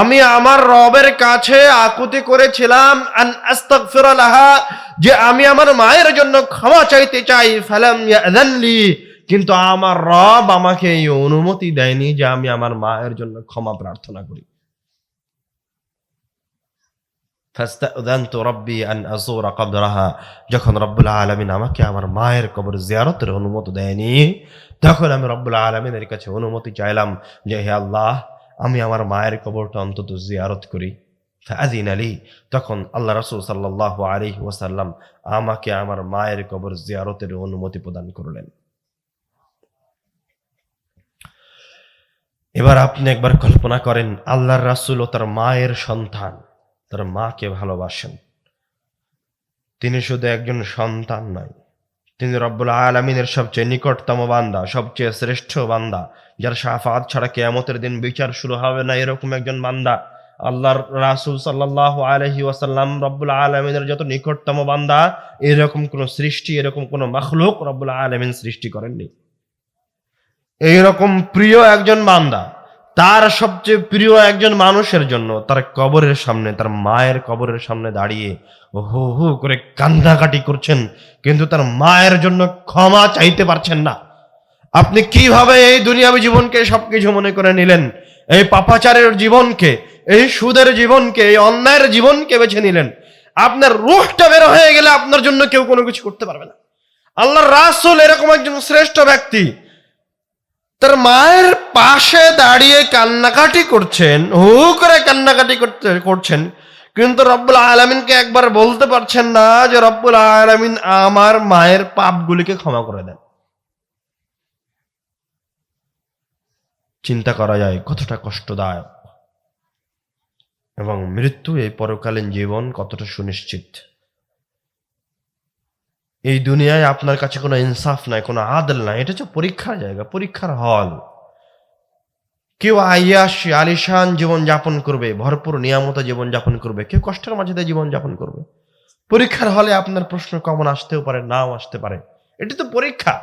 আমি আমার রবের কাছে আকুতি করেছিলাম আন আস্তাগফিরা লাহা, যে আমি আমার মায়ের জন্য ক্ষমা চাইতে চাই। ফালাম ইয়াযানলি, কিন্তু আমার রব আমাকে এই অনুমতি দেয়নি যে আমি আমার মায়ের জন্য ক্ষমা প্রার্থনা করি। ফাস্তাযানতু রাব্বি আন আযুরা কবরাহা, যখন রব্বুল আলামিন আমাকে আমার মায়ের কবর জিয়ারতের অনুমতি দেয়নি, তখন আমি রব্বুল আলামিনের কাছে অনুমতি চাইলাম যে হে আল্লাহ, আমি আমার মায়ের কবরটা অন্তত জিয়ারত করি। ফাআযিনা লি, তখন আল্লাহ রাসূল সাল্লাল্লাহু আলাইহি ওয়াসাল্লাম আমাকে আমার মায়ের কবর জিয়ারতের অনুমতি প্রদান করলেন। এবার আপনি একবার কল্পনা করেন, আল্লাহর রাসূল ও তার মায়ের সন্তান, তার মাকে ভালোবাসেন। তিনি শুধু একজন সন্তান নয়, তিনি রব্বুল আলামিনের সবচেয়ে নিকটতম বান্দা, সবচেয়ে শ্রেষ্ঠ বান্দা, যার শাফাআত ছাড়া কিয়ামতের দিন বিচার শুরু হবে না, এরকম একজন বান্দা। আল্লাহর রাসূল সাল্লাল্লাহু আলাইহি ওয়াসাল্লাম রব্বুল আলামিনের যত নিকটতম বান্দা, এরকম কোন সৃষ্টি, এরকম কোন মাখলুক রব্বুল আলামিন সৃষ্টি করেননি। এইরকম প্রিয় একজন বান্দা, তার সবচেয়ে প্রিয় একজন মানুষের জন্য তার কবরের সামনে, তার মায়ের কবরের সামনে দাঁড়িয়ে হু হু করে কান্নাকাটি করছেন, কিন্তু তার মায়ের জন্য ক্ষমা চাইতে পারছেন না। আপনি কিভাবে এই দুনিয়াবী জীবনকে সবকিছু মনে করে নিলেন, এই পাপাচারের জীবনকে, এই সুদের জীবনকে, এই অন্যায়ের জীবনকে বেছে নিলেন? আপনার রূহটা বের হয়ে গেলে আপনার জন্য কেউ কোনো কিছু করতে পারবে না। আল্লাহর রাসূল এরকম একজন শ্রেষ্ঠ ব্যক্তি, তার মায়ের পাশে দাঁড়িয়ে কান্নাকাটি করছেন, হু করে কান্নাকাটি করছেন, কিন্তু রব্বুল আলামিনকে একবার বলতে পারছেন না যে রব্বুল আলামিন আমার মায়ের পাপগুলিকে ক্ষমা করে দেন। চিন্তা করা যায় কতটা কষ্টদায়ক, এবং মৃত্যু, এই পরকালীন জীবন কতটা সুনিশ্চিত। এই দুনিয়ায় আপনার কাছে কোনো ইনসাফ নাই, কোনো আদল নাই, এটা হচ্ছে পরীক্ষার জায়গা, পরীক্ষার হল। কেউ আয়াসী আলিশান জীবন যাপন করবে, ভরপুর নিয়ামতে জীবন যাপন করবে, কেউ কষ্টের মাঝে জীবন যাপন করবে। পরীক্ষার হলে আপনার প্রশ্ন কমন আসতেও পারে, নাও আসতে পারে, এটি তো পরীক্ষা।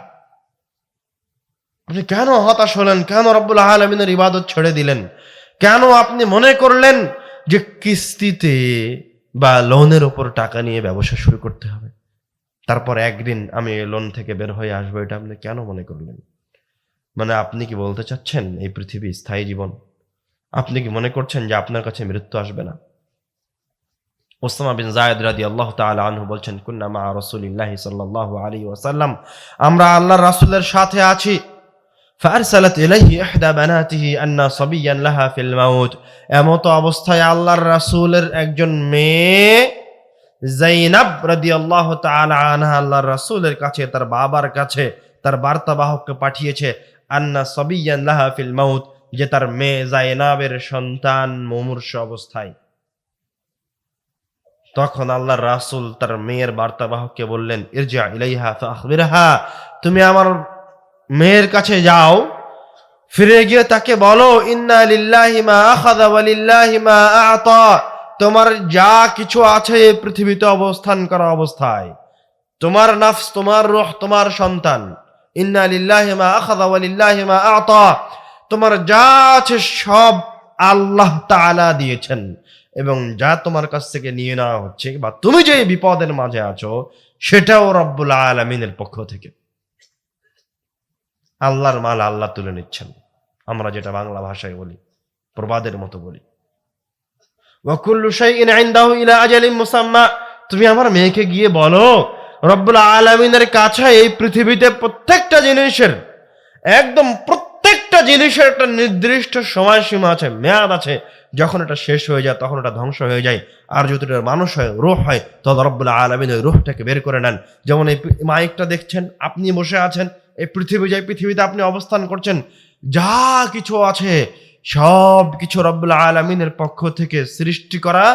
আপনি কেন হতাশ হলেন? কেন রব্বুল আলামিনের ইবাদত ছেড়ে দিলেন? কেন আপনি মনে করলেন যে কিস্তিতে বা লোনের উপর টাকা নিয়ে ব্যবসা শুরু করতে হবে, তারপর একদিন আমি লোন থেকে বের হয়ে আসবো, এটা আপনি কেন মনে করলেন? মানে আপনি কি বলতে চাচ্ছেন এই পৃথিবী স্থায়ী জীবন? আপনি কি মনে করছেন যে আপনার কাছে মৃত্যু আসবে না? ওসামা বিন যায়েদ রাদিয়াল্লাহু তাআলা আনহু বলছেন, কুন্না মা রাসূলিল্লাহি সাল্লাল্লাহু আলাইহি ওয়াসাল্লাম, আমরা আল্লাহর রাসূলের সাথে আছি। ফারসালাত ইলাইহি ইহদা বানাতিহি আন্না সাবিয়ান লাহা ফিল মাউত, এমত অবস্থায় আল্লাহর রাসূলের একজন মেয়ে যায়নাব রাদিয়াল্লাহু তাআলা আনহা আল্লাহর রাসূলের কাছে, তার বাবার কাছে তার বার্তাবাহককে পাঠিয়েছে, আন্না সাবিয়ান লাহা ফিল মাউত, যে তার মেয়ে যায়নাবের সন্তান মুমূর্ষু অবস্থায়। তখন আল্লাহর রাসূল তার মেয়ের বার্তাবাহককে বললেন, ইরজি ইলাইহা ফাখবিরহা, তুমি আমার মেয়ের কাছে যাও, ফিরে গিয়ে তাকে বলো, ইন্না লিল্লাহি মা আখাযা ওয়া লিল্লাহি মা আ'তা, তোমার যা কিছু আছে এই পৃথিবীতে অবস্থান করা অবস্থায়, তোমার নফস, তোমার রূহ, তোমার সন্তান, ইন্না লিল্লাহি মা আখাযা ওয়া লিল্লাহি মা আ'তা, তোমার যা আছে সব আল্লাহ তাআলা দিয়েছেন, এবং যা তোমার কাছ থেকে নিয়ে নেওয়া হচ্ছে বা তুমি যে বিপদের মাঝে আছো, সেটাও রব্বুল আলামিনের পক্ষ থেকে। আল্লাহর মাল আল্লাহ তুলে নিচ্ছেন, আমরা যেটা বাংলা ভাষায় বলি, প্রবাদের মতো বলি, ওয়া কুল্লু শাইইন ইনদাহু ইলা আজালিন মুসাম্মা, তুমি আমার মেয়েকে গিয়ে বলো রব্বুল আলামিনের কাছে এই পৃথিবীতে প্রত্যেকটা জিনিসের, একদম প্রত্যেকটা জিনিসের একটা নির্দিষ্ট সময়সীমা আছে, মেয়াদ আছে। যখন এটা শেষ হয়ে যায় তখন এটা ধ্বংস হয়ে যায়। আর যদি এটা মানুষ হয়, রূহ হয়, তখন রব্বুল আলামিন ওই রূহটাকে বের করে নেন। যেমন এই মাইকটা দেখছেন, আপনি বসে আছেন, এই পৃথিবীতে আপনি অবস্থান করছেন, যা কিছু আছে সব কিছু রব্বুল আলামিনের পক্ষ থেকে সৃষ্টি করা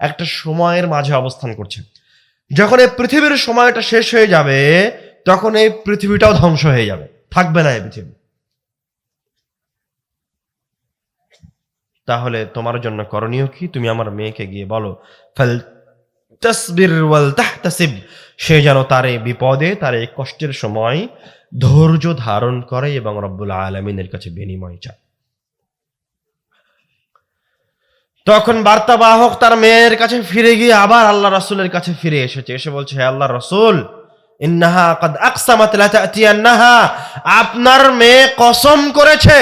একটা সময়ের মাঝে অবস্থান করছে। যখন এই পৃথিবীর সময়টা শেষ হয়ে যাবে, তখন এই পৃথিবীটাও ধ্বংস হয়ে যাবে, থাকবে না এই পৃথিবী। তাহলে তোমার জন্য করণীয় কি? তুমি আমার মেয়েকে গিয়ে বলো, ফাল তাসবির ওয়াল তাহতাসিব, সে যেন তার এই বিপদে, তার এই কষ্টের সময় ধৈর্য ধারণ করে এবং রব্বুল আলামিনের কাছে বিনিময় চায়। তখন বার্তাবাহক তার মেয়ের কাছে ফিরে গিয়ে আবার আল্লাহ রাসূলের কাছে ফিরে এসেছে, এসে বলছে, হে আল্লাহর রাসূল, ইন্নাহা কাদ আকসামাত লা তাতিয়ান্নাহা, আপনার মেয়ে কসম করেছে,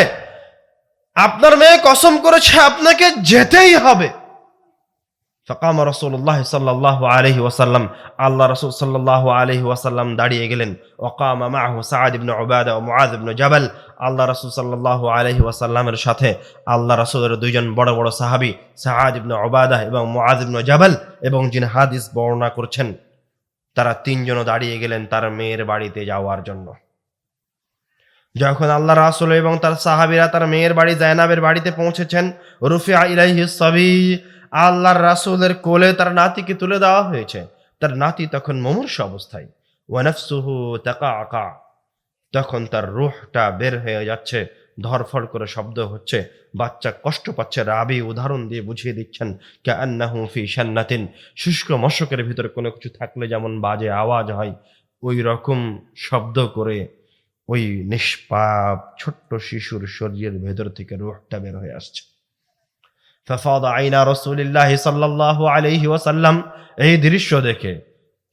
আপনার মেয়ে কসম করেছে আপনাকে যেতেই হবে। ফাকামা রাসূলুল্লাহ সাল্লাল্লাহু আলাইহি ওয়াসাল্লাম, আল্লাহ রাসূল সাল্লাল্লাহু আলাইহি ওয়াসাল্লাম দাঁড়িয়ে গেলেন। ওয়াকামা মাআহু সাআদ ইবনে উবাদা ওয়া মুআয ইবনে জাবাল, আল্লাহ রাসূল সাল্লাল্লাহু আলাইহি ওয়াসাল্লামের সাথে আল্লাহ রাসূলের দুইজন বড় বড় সাহাবী সাআদ ইবনে উবাদা এবং মুআয ইবনে জাবাল এবং যিনি হাদিস বর্ণনা করছেন, তারা তিনজনও দাঁড়িয়ে গেলেন তার মেয়ের বাড়িতে যাওয়ার জন্য। যখন আল্লাহ রাসূল এবং তার সাহাবীরা তার মেয়ের বাড়ি যায়নাবের বাড়িতে পৌঁছেছেন, রুফিআ ইলাইহিস সাবী, আল্লাহর রাসূলের কোলে তার নাতিকে তুলে দেওয়া হয়েছে। তার নাতি তখন মুমূর্ষু অবস্থায়, ওয়া নাফসুহু তাকাআকা, তখন তার রূহটা বের হয়ে যাচ্ছে, ধরফড় করে শব্দ হচ্ছে, বাচ্চা কষ্ট পাচ্ছে। রাবী উদাহরণ দিয়ে বুঝিয়ে দিচ্ছেন, কাআন্নাহু ফি শান্নাতিন, শুষ্ক মশকের ভিতরে কোনো কিছু থাকলে যেমন বাজে আওয়াজ হয়, ওই রকম শব্দ করে ওই নিষ্পাপ ছোট্ট শিশুর শরীরের ভেতর থেকে রূহটা বের হয়ে আসছে। ফাফাদা আইনা রাসূলিল্লাহি সাল্লাল্লাহু আলাইহি ওয়াসাল্লাম, এই দৃশ্য দেখে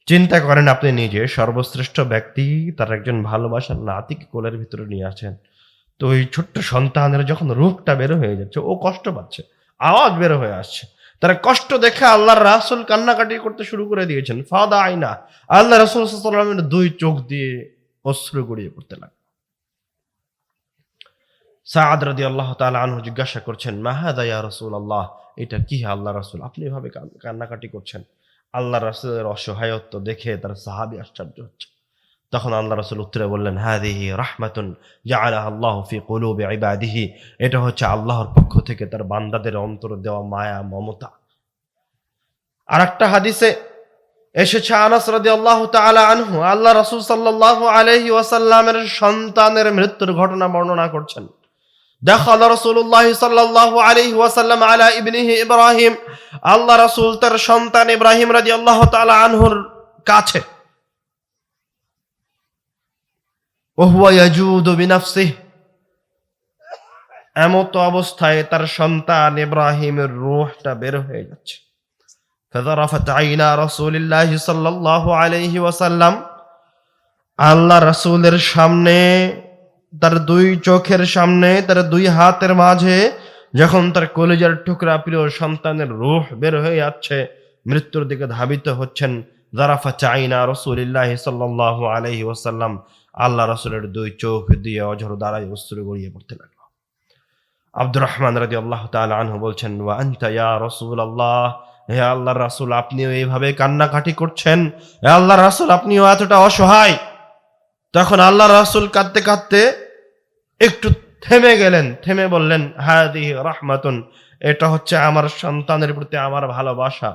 চিন্তা করেন আপনি নিজে, সর্বশ্রেষ্ঠ ব্যক্তি তার একজন ভালোবাসার নাতিকে কোলের ভিতরে নিয়ে আসেন, তো ওই ছোট্ট সন্তানের যখন রূহটা বের হয়ে যাচ্ছে, ও কষ্ট পাচ্ছে, আওয়াজ বের হয়ে আসছে, তার কষ্ট দেখে আল্লাহর রাসূল কান্নাকাটি করতে শুরু করে দিয়েছেন। ফাদা আইনা, আল্লাহ রাসূল সাল্লাল্লাহু আলাইহি ওয়াসাল্লামের দুই চোখ দিয়ে অশ্রু গড়িয়ে পড়তে লাগলো। সাআদ রাদিয়াল্লাহু তাআলা আনহু জিজ্ঞাসা করছেন, মা হাযা ইয়া রাসূলুল্লাহ, এটা কি হে আল্লাহর রাসূল, আপনি এভাবে কান্নাকাটি করছেন? আল্লাহর রাসূলের অসহায়ত্ব দেখে তার সাহাবী আশ্চর্য হচ্ছে। তখন আল্লাহ রাসূল উত্তরে বললেন, হাযিহি রাহমাতুন জাআলাহা আল্লাহু ফি কুলুবি ইবাদিহি, এটা হচ্ছে আল্লাহর পক্ষ থেকে তার বান্দাদের অন্তরে দেওয়া মায়া মমতা। আরেকটা হাদিসে এসেছে, আনাস রাদিয়াল্লাহু তাআলা আনহু আল্লাহ রাসূল সাল্লাল্লাহু আলাইহি ওয়াসাল্লামের সন্তানের মৃত্যুর ঘটনা বর্ণনা করছেন। দাখালা রাসূলুল্লাহ সাল্লাল্লাহু আলাইহি ওয়াসাল্লাম আলা ইবনিহি ইব্রাহিম, আল্লাহ রাসূল তার সন্তান ইব্রাহিম রাদিয়াল্লাহু তাআলা আনহুর কাছে, ওয়া হুয়া ইয়াজুদু বিনাফসিহি, এমত অবস্থায় তার সন্তান ইব্রাহিমের রূহটা বের হয়ে যাচ্ছে। ফাযারাফাত আইনা রাসূলিল্লাহ সাল্লাল্লাহু আলাইহি ওয়াসাল্লাম, আল্লাহ রাসূলের সামনে, তার দুই চোখের সামনে, তার দুই হাতের মাঝে যখন তার কলিজার টুকরা প্রিয় সন্তানের রূহ বের হয়ে যাচ্ছে, মৃত্যুর দিকে ধাবিত হচ্ছেন, যারাফাত আইনা রাসূলিল্লাহ সাল্লাল্লাহু আলাইহি ওয়াসাল্লাম, আল্লাহ রাসূলের দুই চোখ দিয়ে অঝর ধারায় অশ্রু গড়িয়ে পড়তে লাগলো। আব্দুর রহমান রাদিয়াল্লাহু তাআলা আনহু বলছেন, ওয়া আনতা ইয়া রাসূলুল্লাহ, হে আল্লাহর রাসূল, আপনিও এইভাবে কান্নাকাটি করছেন, হে আল্লাহর রাসূল, আপনিও এতটা অসহায়। তখন আল্লাহর রাসূল কাঁদতে কাঁদতে একটু থেমে গেলেন, থেমে বললেন, হাযিহি রাহমাতুন, এটা হচ্ছে আমার সন্তানের প্রতি আমার ভালোবাসা,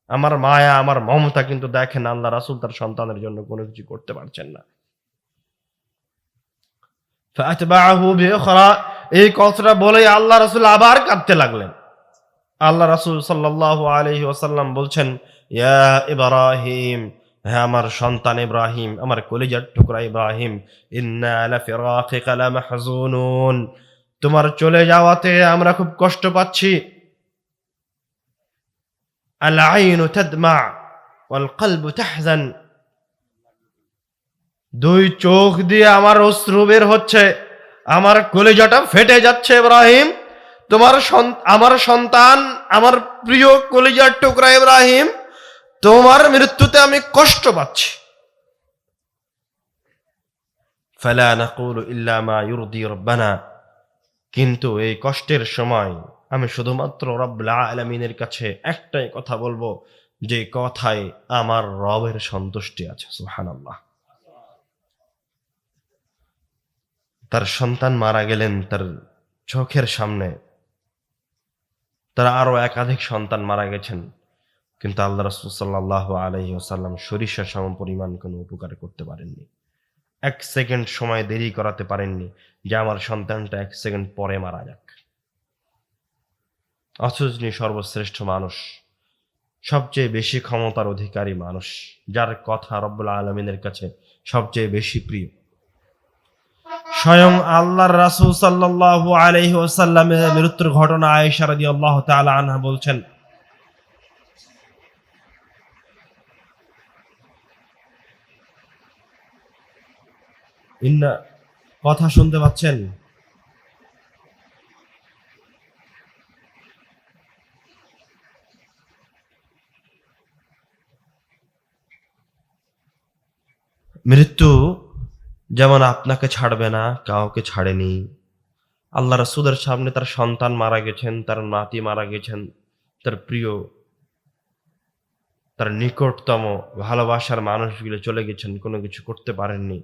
আমার মায়া, আমার মমতা। কিন্তু দেখেন আল্লাহ রাসূল তার সন্তানের জন্য কোনো কিছু করতে পারছেন না। ফাআতবাআহু বিউখরা, এই কথাটা বলেই আল্লাহ রাসূল আবার কাঁদতে লাগলেন। আল্লাহ রাসূল সাল্লাল্লাহু আলাইহি ওয়াসাল্লাম বলছেন, ইয়া ইব্রাহিম, হে আমার সন্তান ইব্রাহিম, আমার কলিজার টুকরা ইব্রাহিম, ইন্না লাফিরাকিকা লামাহজুনুন, তোমার চলে যাওয়াতে আমরা খুব কষ্ট পাচ্ছি। আল আইনু তাদমা ওয়াল কলবু তাহজান, দুই চোখ দিয়ে আমার অশ্রু বের হচ্ছে, আমার কলিজাটা ফেটে যাচ্ছে ইব্রাহিম, তোমার আমার সন্তান, আমার প্রিয় কলিজার টুকরা ইব্রাহিম, তোমার মৃত্যুতে আমি কষ্ট পাচ্ছি। ফালা নাকুলু ইল্লা মা ইউরদি রাব্বানা, কিন্তু এই কষ্টের সময় আমি শুধুমাত্র রব্বুল আলামিনের কাছে একটাই কথা বলবো, যে কথায় আমার রবের সন্তুষ্টি আছে। সুবহানাল্লাহ। তার সন্তান মারা গেলেন তার চোখের সামনে, তার আরো একাধিক সন্তান মারা গেছেন, কিন্তু আল্লাহ রাসূল সাল্লাল্লাহু আলাইহি ওয়াসাল্লাম সরিষা সম পরিমাণ কোনো উপকার করতে পারেননি। এক সেকেন্ড সময় দেরি করাতে পারেননি যে আমার সন্তানটা এক সেকেন্ড পরে মারা যাক। অথচ তিনি সর্বশ্রেষ্ঠ মানুষ, সবচেয়ে বেশি ক্ষমতার অধিকারী মানুষ, যার কথা রব্বুল আলামিনের কাছে সবচেয়ে বেশি প্রিয়। স্বয়ং আল্লাহর রাসূল সাল্লাল্লাহু আলাইহি ওয়াসাল্লামের মৃত্যুর ঘটনা আয়েশা রাদিয়াল্লাহু তাআলা আনহা বলছেন, ইন্না, কথা শুনতে পাচ্ছেন? মৃত্যু যেমন আপনাকে ছাড়বে না, কাউকে ছাড়েনি। আল্লাহ রাসূলের সামনে তার সন্তান মারা গেছেন, তার নাতি মারা গেছেন, তার প্রিয়, তার নিকটতম ভালোবাসার মানুষগুলো চলে গেছেন, কোনো কিছু করতে পারেননি।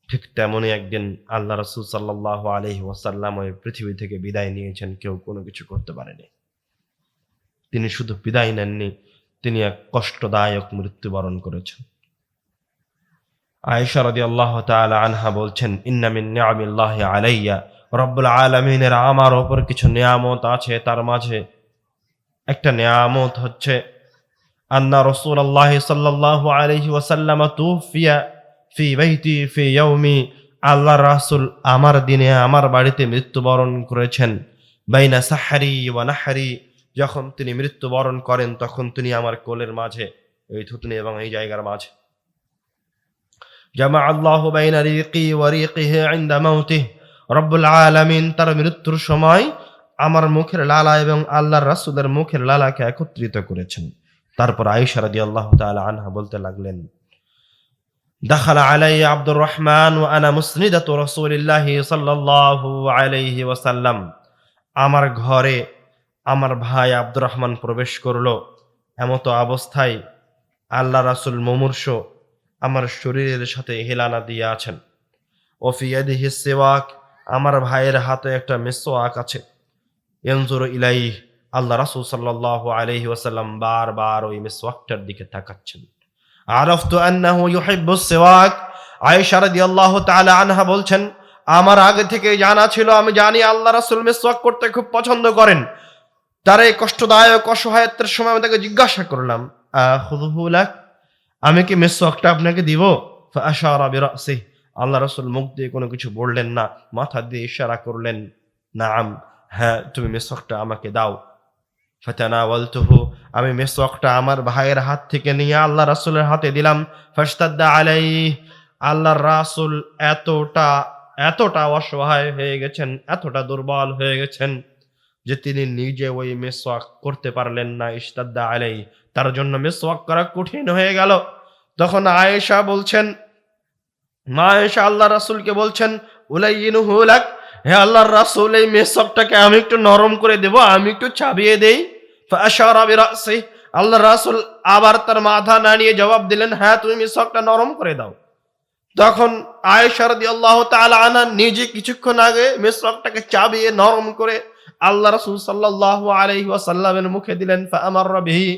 ঠিক তেমনই একদিন আল্লাহ রাসূল সাল্লাল্লাহু আলাইহি ওয়াসাল্লাম ওই পৃথিবী থেকে বিদায় নিয়েছেন, কেউ কোনো কিছু করতে পারেনি। তিনি শুধু বিদায় নেননি, তিনি এক কষ্টদায়ক মৃত্যুবরণ করেছেন। আয়েশা রাদিয়াল্লাহু তাআলা আনহা বলছেন, ইন্না মিন নিআমিল্লাহি আলাইয়া, রব্বুল আলামিনের আমার উপর কিছু নিয়ামত আছে, তার মাঝে একটা নিয়ামত হচ্ছে আন্না রাসূলুল্লাহ সাল্লাল্লাহু আলাইহি ওয়াসাল্লাম তুফিয়া ফি বাইতি ফি ইয়াউমি, আল্লাহর রাসূল আমার দিনে আমার বাড়িতে মৃত্যুবরণ করেছেন। বাইনা সাহরি ওয়া নাহরি, যখন তিনি মৃত্যুবরণ করেন তখন তিনি আমার কোলের মাঝে, এই থুতনি এবং এই জায়গার মাঝে। জামা আল্লাহু বাইনা রিকি ওয়া রিকিহি ইনদা মাউতিহি, রব্বুল আলামিন তার মৃত্যুর সময় আমার মুখের লালা এবং আল্লাহর রাসূলের মুখের লালাকে একত্রিত করেছেন। তারপর আয়েশা রাদিয়াল্লাহু তাআলা আনহা বলতে লাগলেন, দাখালা আলাইয়া আব্দুর রহমান ওয়া আনা মুসনিদাতু রাসূলিল্লাহি সাল্লাল্লাহু আলাইহি ওয়াসাল্লাম, আমার ঘরে আমার ভাই আব্দুর রহমান প্রবেশ করলো, এমতো অবস্থায় আল্লাহ রাসূল মুমূর্ষ আমার শরীরের সাথে হেলানা দিয়ে আছেন। ও ফি ইয়াদিহি সিওয়াক, আমার ভাইয়ের হাতে একটা মিসওয়াক আছে। ইয়ানজুরু ইলাইহি, আল্লাহ রাসূল সাল্লাল্লাহু আলাইহি ওয়াসাল্লাম বারবার ওই মিসওয়াকটার দিকে তাকাচ্ছেন। আরাফতু আন্নাহু ইউহিব্বুস সিওয়াক, আয়েশা রাদিয়াল্লাহু তাআলা আনহা বলছেন, আমার আগে থেকে জানা ছিল, আমি জানি আল্লাহ রাসূল মিসওয়াক করতে খুব পছন্দ করেন। তার এই কষ্টদায়ক অসহায়ত্বের সময় আমি তাকে জিজ্ঞাসা করলাম, আখুযুহু লাক, আমি কি মিসওয়াকটা আপনাকে দিব? ফাআশারা বিরাসিহি, আল্লাহ রাসূল মুখ দিয়ে কোনো কিছু বললেন না, মাথা দিয়ে ইশারা করলেন, নাআম, হ্যাঁ তুমি মিসওয়াকটা আমাকে দাও। ফাতানাওয়ালতুহু, আমি মিসওয়াকটা আমার ভাইয়ের হাত থেকে নিয়ে আল্লাহ রাসূলের হাতে দিলাম। ফাশতাদ্দা আলাইহি, আল্লাহর রাসূল এতটা অসহায় হয়ে গেছেন, এতটা দুর্বল হয়ে গেছেন যে তিনি নিজে ওই মিসওয়াক করতে পারলেন না। ইশতাদ্দা আলাইহি, তার জন্য মিসওয়াক করা কঠিন হয়ে গেল। তখন আয়েশা বলছেন, মা আয়েশা আল্লাহ রাসূলকে বলছেন, উলাইয়িনুহু লাক, হে আল্লাহর রাসূল এই মিসওয়াকটাকে আমি একটু নরম করে দেব, আমি একটু চাবিয়ে দেই। ফাআশারা বিরাসিহি, আল্লাহর রাসূল আবার তার মাথা নাড়িয়ে জবাব দিলেন, হ্যাঁ তুমি মিসওয়াকটা নরম করে দাও। তখন আয়েশা রাদিয়াল্লাহু তাআলা আনহা নিজে কিছুক্ষণ আগে মিসওয়াকটাকে চাবিয়ে নরম করে আল্লাহ রাসূল সাল্লাল্লাহু আলাইহি ওয়াসাল্লামের মুখে দিলেন। ফাআমাররা বিহি,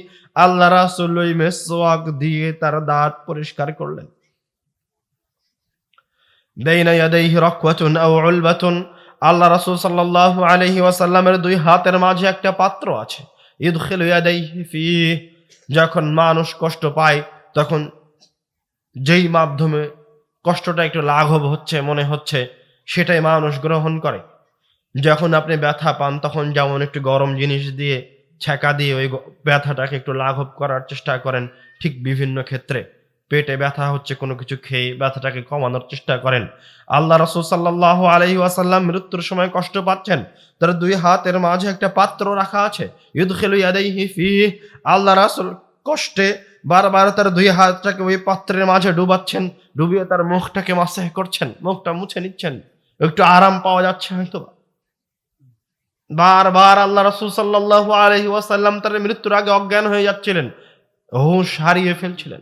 আল্লাহ রাসূল ওই মিসওয়াক দিয়ে তার দাঁত পরিষ্কার করলেন। বাইনা ইয়াদাইহি রাকওয়াতুন আও উলবাতুন, আল্লাহ রাসূল সাল্লাল্লাহু আলাইহি ওয়াসাল্লামের দুই হাতের মাঝে একটা পাত্র আছে। ইদখিলু ইয়াদাইহি ফিহি, যখন মানুষ কষ্ট পায় তখন যেই মাধ্যমে কষ্টটা একটু লাঘব হচ্ছে মনে হচ্ছে সেটাই মানুষ গ্রহণ করে। যখন আপনি ব্যথা পান তখন যেমন একটু গরম জিনিস দিয়ে ছ্যাঁকা দিয়ে ওই ব্যথাটাকে একটু লাঘব করার চেষ্টা করেন, ঠিক বিভিন্ন ক্ষেত্রে পেটে ব্যথা হচ্ছে কোনো কিছু খেয়ে ব্যথাটাকে কমানোর চেষ্টা করেন। আল্লাহ রাসূল সাল্লাল্লাহু আলাইহি ওয়াসাল্লাম মৃত্যুর সময় কষ্ট পাচ্ছেন, তার দুই হাতের মাঝে একটা পাত্র রাখা আছে। ইদখিলু ইয়াদাইহি ফিহি, আল্লাহ রাসূল কষ্টে বারবার তার দুই হাতটাকে ওই পাত্রের মাঝে ডুবাচ্ছেন, ডুবিয়ে তার মুখটাকে মাসাহ করছেন, মুখটা মুছে নিচ্ছেন, একটু আরাম পাওয়া যাচ্ছে হয়তো। বারবার আল্লাহ রাসূল সাল্লাল্লাহু আলাইহি ওয়াসাল্লাম তার মৃত্যুর আগে অজ্ঞান হয়ে যাচ্ছিলেন, হুঁশ হারিয়ে ফেলছিলেন।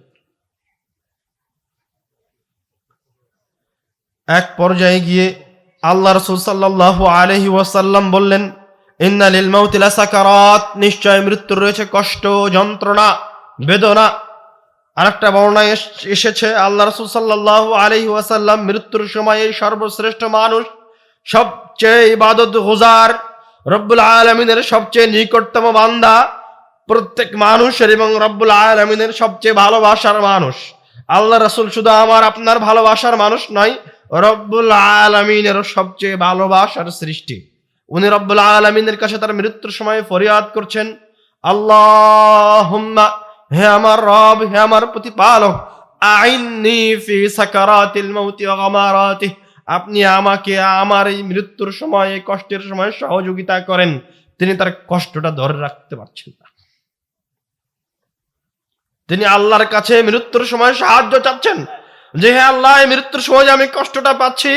এক পর্যায়ে গিয়ে আল্লাহ রাসূল সাল্লাল্লাহু আলাইহি ওয়াসাল্লাম বললেন, ইন্না লিল মাউতি লাসাকারাত, নিশ্চয় মৃত্যুর রয়েছে কষ্ট, যন্ত্রণা, বেদনা। আরেকটা বর্ণনায় এসেছে আল্লাহ রাসূল সাল্লাল্লাহু আলাইহি ওয়াসাল্লাম মৃত্যুর সময় এই সর্বশ্রেষ্ঠ মানুষ, সবচেয়ে ইবাদত গুজার, রব্বুল আলামিনের সবচেয়ে নিকটতম বান্দা প্রত্যেক মানুষের, এবং রব্বুল আলামিনের সবচেয়ে ভালোবাসার মানুষ। আল্লাহ রাসূল শুধু আমার আপনার ভালোবাসার মানুষ নয়, রব্বুল আলামিনের সবচেয়ে ভালোবাসার সৃষ্টি। উনি রব্বুল আলামিনের কাছে তার মৃত্যুর সময় ফরিয়াদ করছেন, আল্লাহুম্মা, হে আমার রব, হে আমার প্রতিপালক, আইন্নি ফি সাকারাতিল মাউতি ওয়া গামারাতিহি, আপনি আমাকে আমার এই মৃত্যুর সময়, এই কষ্টের সময় সহযোগিতা করেন। তিনি তার কষ্টটা ধরে রাখতে পারছেন না। তিনি আল্লাহর কাছে মৃত্যুর সময় সাহায্য চাচ্ছেন যে, হে আল্লাহ, এই মৃত্যুর সময় আমি কষ্টটা পাচ্ছি,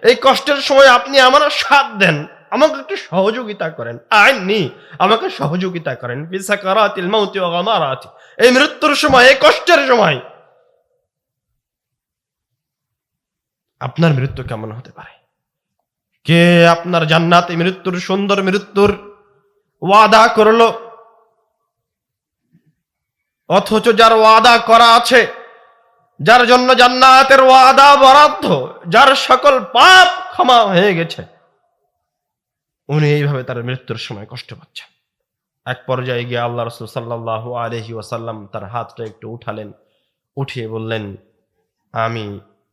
এই কষ্টের সময় আপনি আমার সাথ দেন, আমাকে একটু সহযোগিতা করেন। আইননি, আমাকে সহযোগিতা করেন। ফি সাকারাতিল মাউতি ওয়া গামারাতি, এই মৃত্যুর সময়, এই কষ্টের সময় আপনার মৃত্যু কেমন হতে পারে? কে আপনার জান্নাতে মৃত্যুর, সুন্দর মৃত্যুর ওয়াদা করলো, অথচ যার ওয়াদা করা আছে, যার জন্য জান্নাতের ওয়াদা বরাদ্দ, যার সকল পাপ ক্ষমা হয়ে গেছে, উনি এইভাবে তার মৃত্যুর সময় কষ্ট পাচ্ছেন। এক পর্যায়ে গিয়ে আল্লাহ রাসূল সাল্লাল্লাহু আলাইহি ওয়াসাল্লাম তার হাতটা একটু উঠালেন, উঠিয়ে বললেন, আমি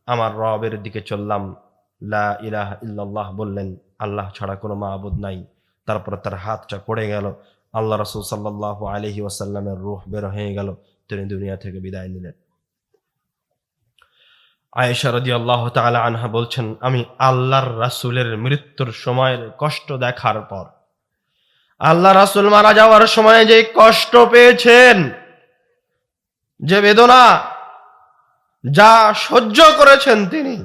আমার রবের দিকে চললাম, লা ইলাহা ইল্লাল্লাহ বললেন, আল্লাহ ছাড়া কোনো মাবুদ নাই। তারপর তার হাতটা পড়ে গেল, আল্লাহ রাসূল সাল্লাল্লাহু আলাইহি ওয়াসাল্লামের রূহ বের হয়ে গেল, তিনি দুনিয়া থেকে বিদায় নিলেন। আয়েশা রাদিয়াল্লাহু তাআলা আনহা বলছেন, আমি আল্লাহর রাসূলের মৃত্যুর সময়ের কষ্ট দেখার পর, আল্লাহ রাসূল মারা যাওয়ার সময় যে কষ্ট পেয়েছেন, যে বেদনা, যা সহ্য করেছেন তিনি,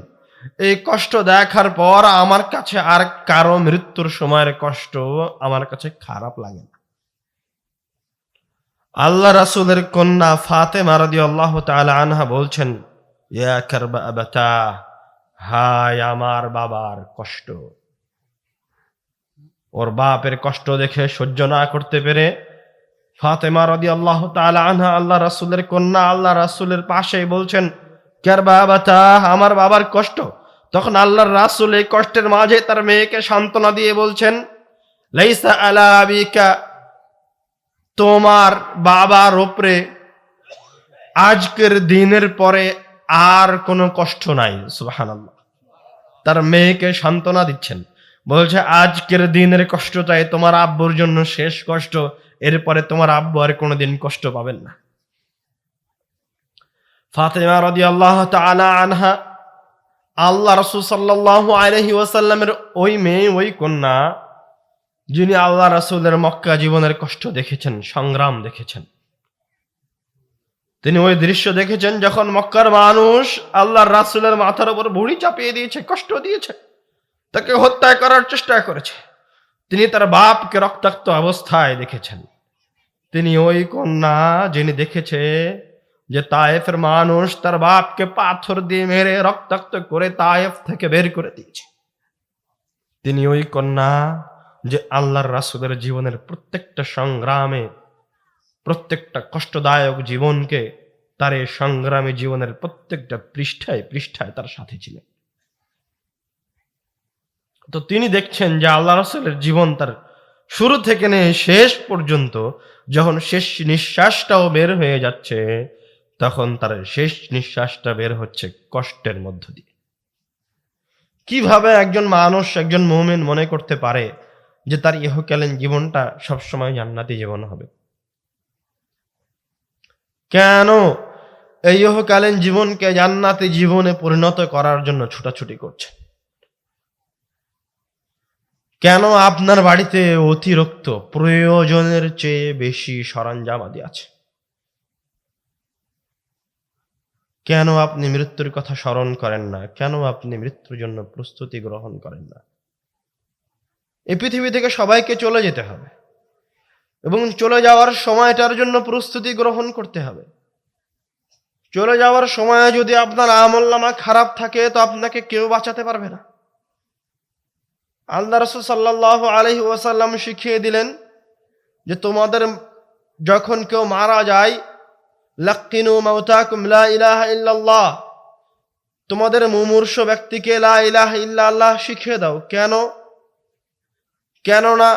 এই কষ্ট দেখার পর আমার কাছে আর কারো মৃত্যুর সময়ের কষ্ট আমার কাছে খারাপ লাগে না। আল্লাহ রাসূলের কন্যা ফাতেমা রাদিয়াল্লাহু তাআলা আনহা বলছেন, ইয়া কারবা আবাতা, হায় আমার বাবার কষ্ট। ওর বাপের কষ্ট দেখে সহ্য না করতে পেরে ফাতেমা রাদিয়াল্লাহু তাআলা আনহা, আল্লাহ রাসূলের কন্যা, আল্লাহ রাসূলের পাশেই বলছেন, কারবা আবাতা, আমার বাবার কষ্ট। তখন আল্লাহর রাসূল এই কষ্টের মাঝে তার মেয়েকে সান্ত্বনা দিয়ে বলছেন, লাইসা আলা আবিকা, তোমার বাবার উপরে আজকের দিনের পরে আর কোনো কষ্ট নাই। সুবহানাল্লাহ। তার মেয়েকে সান্ত্বনা দিচ্ছেন, বলছে আজকের দিনের কষ্টটাই তোমার আব্বুর জন্য শেষ কষ্ট, এরপরে তোমার আব্বু আর কোনোদিন কষ্ট পাবেন না। ফাতেমা রাদিয়াল্লাহু তাআলা আনহা, আল্লাহ রাসূল সাল্লাল্লাহু আলাইহি ওয়াসাল্লামের ওই মেয়ে, ওই কন্যা, যিনি আল্লাহ রাসূলের মক্কা জীবনের কষ্ট দেখেছেন, সংগ্রাম দেখেছেন। তিনি ওই দৃশ্য দেখেছেন যখন মক্কার মানুষ আল্লাহর রাসূলের মাথার উপর বুড়ি চাপিয়ে দিয়েছে, কষ্ট দিয়েছে, তাকে হত্যা করার চেষ্টা করেছে। তিনি তার বাপকে রক্তাক্ত অবস্থায় দেখেছেন। তিনি ওই কন্যা যিনি দেখেছে যে তায়েফের মানুষ তার বাপকে পাথর দিয়ে মেরে রক্তাক্ত করে তায়েফ থেকে বের করে দিয়েছে। তিনি ওই কন্যা যে আল্লাহর রাসূলের জীবনের প্রত্যেকটা সংগ্রামে, প্রত্যেকটা কষ্টদায়ক জীবনকে, তার এই সংগ্রামী জীবনের প্রত্যেকটা পৃষ্ঠায় পৃষ্ঠায় তার সাথে ছিলেন। তো তিনি দেখছেন যে আল্লাহ রাসূলের জীবন তার শুরু থেকে নিয়ে শেষ পর্যন্ত, যখন শেষ নিঃশ্বাসটাও বের হয়ে যাচ্ছে, তখন তার শেষ নিঃশ্বাসটা বের হচ্ছে কষ্টের মধ্য দিয়ে। কিভাবে একজন মানুষ, একজন মুমিন মনে করতে পারে যে তার ইহকালীন জীবনটা সবসময় জান্নাতি জীবন হবে? কেন এই ইহকালীন জীবনকে জান্নাতি জীবনে পরিণত করার জন্য ছুটাছুটি করছে? কেন আপনার বাড়িতে অতিরিক্ত প্রয়োজনের চেয়ে বেশি সরঞ্জামাদি আছে? কেন আপনি মৃত্যুর কথা স্মরণ করেন না? কেন আপনি মৃত্যুর জন্য প্রস্তুতি গ্রহণ করেন না? এই পৃথিবী থেকে সবাইকে চলে যেতে হবে, এবং চলে যাওয়ার সময়টার জন্য প্রস্তুতি গ্রহণ করতে হবে। চলে যাওয়ার সময় যদি আপনার আমলনামা খারাপ থাকে, তো আপনাকে কেউ বাঁচাতে পারবে না। আল্লাহ রাসূল সাল্লাল্লাহু আলাইহি ওয়াসাল্লাম শিখিয়ে দিলেন যে তোমাদের যখন কেউ মারা যায়, লাক্কিনু মাউতাকুম লা ইলাহা ইল্লাল্লাহ, তোমাদের মুমূর্ষু ব্যক্তিকে লা ইলাহা ইল্লাল্লাহ শিখিয়ে দাও। কেন? কেননা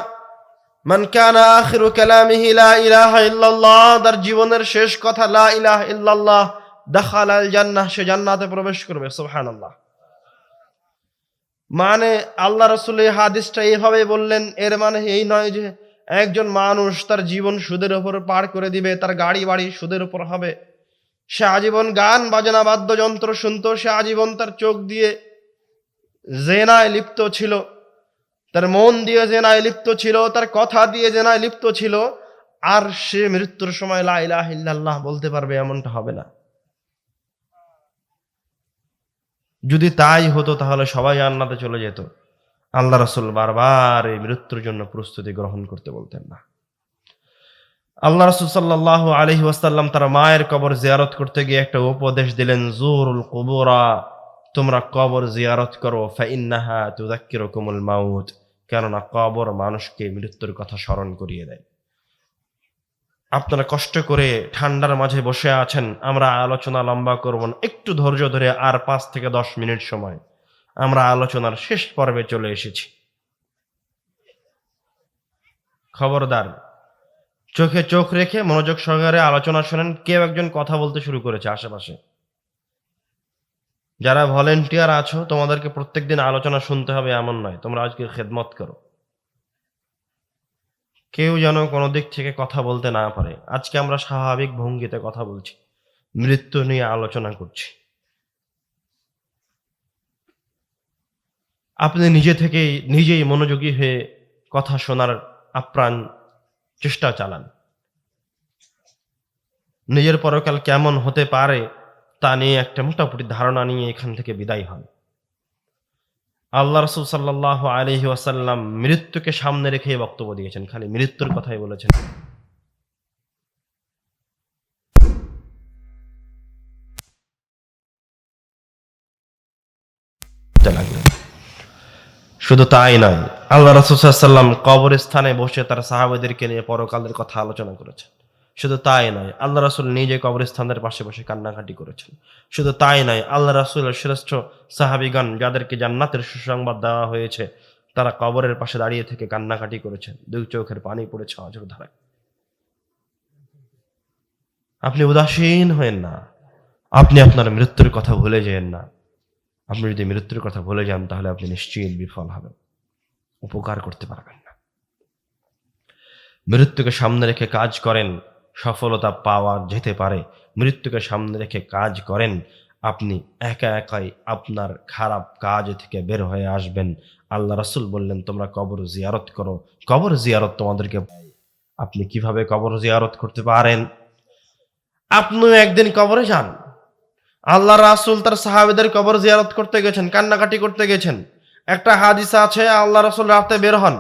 মান কানা আখিরু কালামিহি লা ইলাহা ইল্লাল্লাহ, তার জীবনের শেষ কথা লা ইলাহা ইল্লাল্লাহ, দাখালাল জান্নাহ, সে জান্নাতে প্রবেশ করবে। সুবহানাল্লাহ। মানে আল্লাহ রাসূল এই হাদিসটা এইভাবে বললেন, এর মানে এই নয় যে একজন মানুষ তার জীবন সুদের উপর পার করে দিবে, তার গাড়ি বাড়ি সুদের উপর হবে, সে আজীবন গান বাজনা বাদ্যযন্ত্র শুনতো, সে আজীবন তার চোখ দিয়ে জেনায় লিপ্ত ছিল, তার মন দিয়ে জেনায় লিপ্ত ছিল, তার কথা দিয়ে জেনায় লিপ্ত ছিল, আর সে মৃত্যুর সময় লা ইলাহা ইল্লাল্লাহ বলতে পারবে, এমনটা হবে না। যদি তাই হতো তাহলে সবাই জান্নাতে চলে যেত। আল্লাহ রাসূল বারবার এই মৃত্যুর জন্য প্রস্তুতি গ্রহণ করতে বলতেন না। আল্লাহ রাসূল সাল্লাল্লাহু আলাইহি ওয়াসাল্লাম তার মায়ের কবর জিয়ারত করতে গিয়ে একটা উপদেশ দিলেন, জুরুল কুবুরা, তোমরা কবর জিয়ারত করো, ফাইন্নাহা তুযাক্কিরুকুমুল মাউত, কেননা কবর মানুষকে মৃত্যুর কথা স্মরণ করিয়ে দেয়। আপনারা কষ্ট করে ঠান্ডার মাঝে বসে আছেন, আমরা আলোচনা লম্বা করব না, একটু ধৈর্য ধরে আর 5 থেকে 10 মিনিট সময়, আমরা আলোচনার শেষ পর্বে চলে এসেছি। খবরদার, চোখে চোখ রেখে মনোযোগ সহকারে আলোচনা শোনেন। কেউ একজন কথা বলতে শুরু করেছে আশেপাশে। যারা ভলেন্টিয়ার আছো, তোমাদেরকে প্রত্যেকদিন আলোচনা শুনতে হবে এমন নয়, তোমরা আজকে খেদমত করো। কেউ যেন কোনো দিক থেকে কথা বলতে না পারে। আজকে আমরা স্বাভাবিক ভঙ্গিতে কথা বলছি, মৃত্যু নিয়ে আলোচনা করছি। আপনি নিজে থেকেই নিজেই মনোযোগী হয়ে কথা শোনার আপ্রাণ চেষ্টা চালান। নিজের পরকাল কেমন হতে পারে তা নিয়ে একটা মোটামুটি ধারণা নিয়ে এখান থেকে বিদায় হন। আল্লাহ রাসূল সাল্লাল্লাহু আলাইহি ওয়াসাল্লাম মৃত্যুকে সামনে রেখেই বক্তব্য দিয়েছেন, খালি মৃত্যুর কথাই বলেছেন। শুধু তাই নয়, আল্লাহ রাসূল সাল্লাল্লাহু আলাইহি ওয়াসাল্লাম কবরস্থানে বসে তার সাহাবাদেরকে নিয়ে পরকালের কথা আলোচনা করেছেন। শুধু তাই নয়, আল্লাহ রাসূল নিজে কবরস্থানের পাশে বসে কান্নাকাটি করেছেন। শুধু তাই নয়, আল্লাহ রাসূলের শ্রেষ্ঠ সাহাবীগণ যাদেরকে জান্নাতের সুসংবাদ দেওয়া হয়েছে, তারা কবরের পাশে দাঁড়িয়ে থেকে কান্নাকাটি করেছেন। দুই চোখের পানি পড়েছে অঝোর ধারায়। আপনি উদাসীন হয়েন না। আপনি আপনার মৃত্যুর কথা ভুলে যেয়েন না। আপনি যদি মৃত্যুর কথা ভুলে যান তাহলে আপনি নিশ্চিত বিফল হবেন, উপকার করতে পারবেন না। মৃত্যুকে সামনে রেখে কাজ করেন, সফলতা পাওয়া যেতে পারে। মৃত্যুকে সামনে রেখে কাজ করেন, আপনি একা একাই আপনার খারাপ কাজ থেকে বের হয়ে আসবেন। আল্লাহ রাসূল বললেন, তোমরা কবর জিয়ারত করো। কবর জিয়ারত তোমাদেরকে, আপনি কিভাবে কবর জিয়ারত করতে পারেন? আপনিও একদিন কবরে যান। আল্লাহ রাসূল তার সাহাবীদের কবর জিয়ারত করতে গেছেন, কান্নাকাটি করতে গেছেন। একটা হাদিস আছে, আল্লাহ রাসূল রাতে বের হন।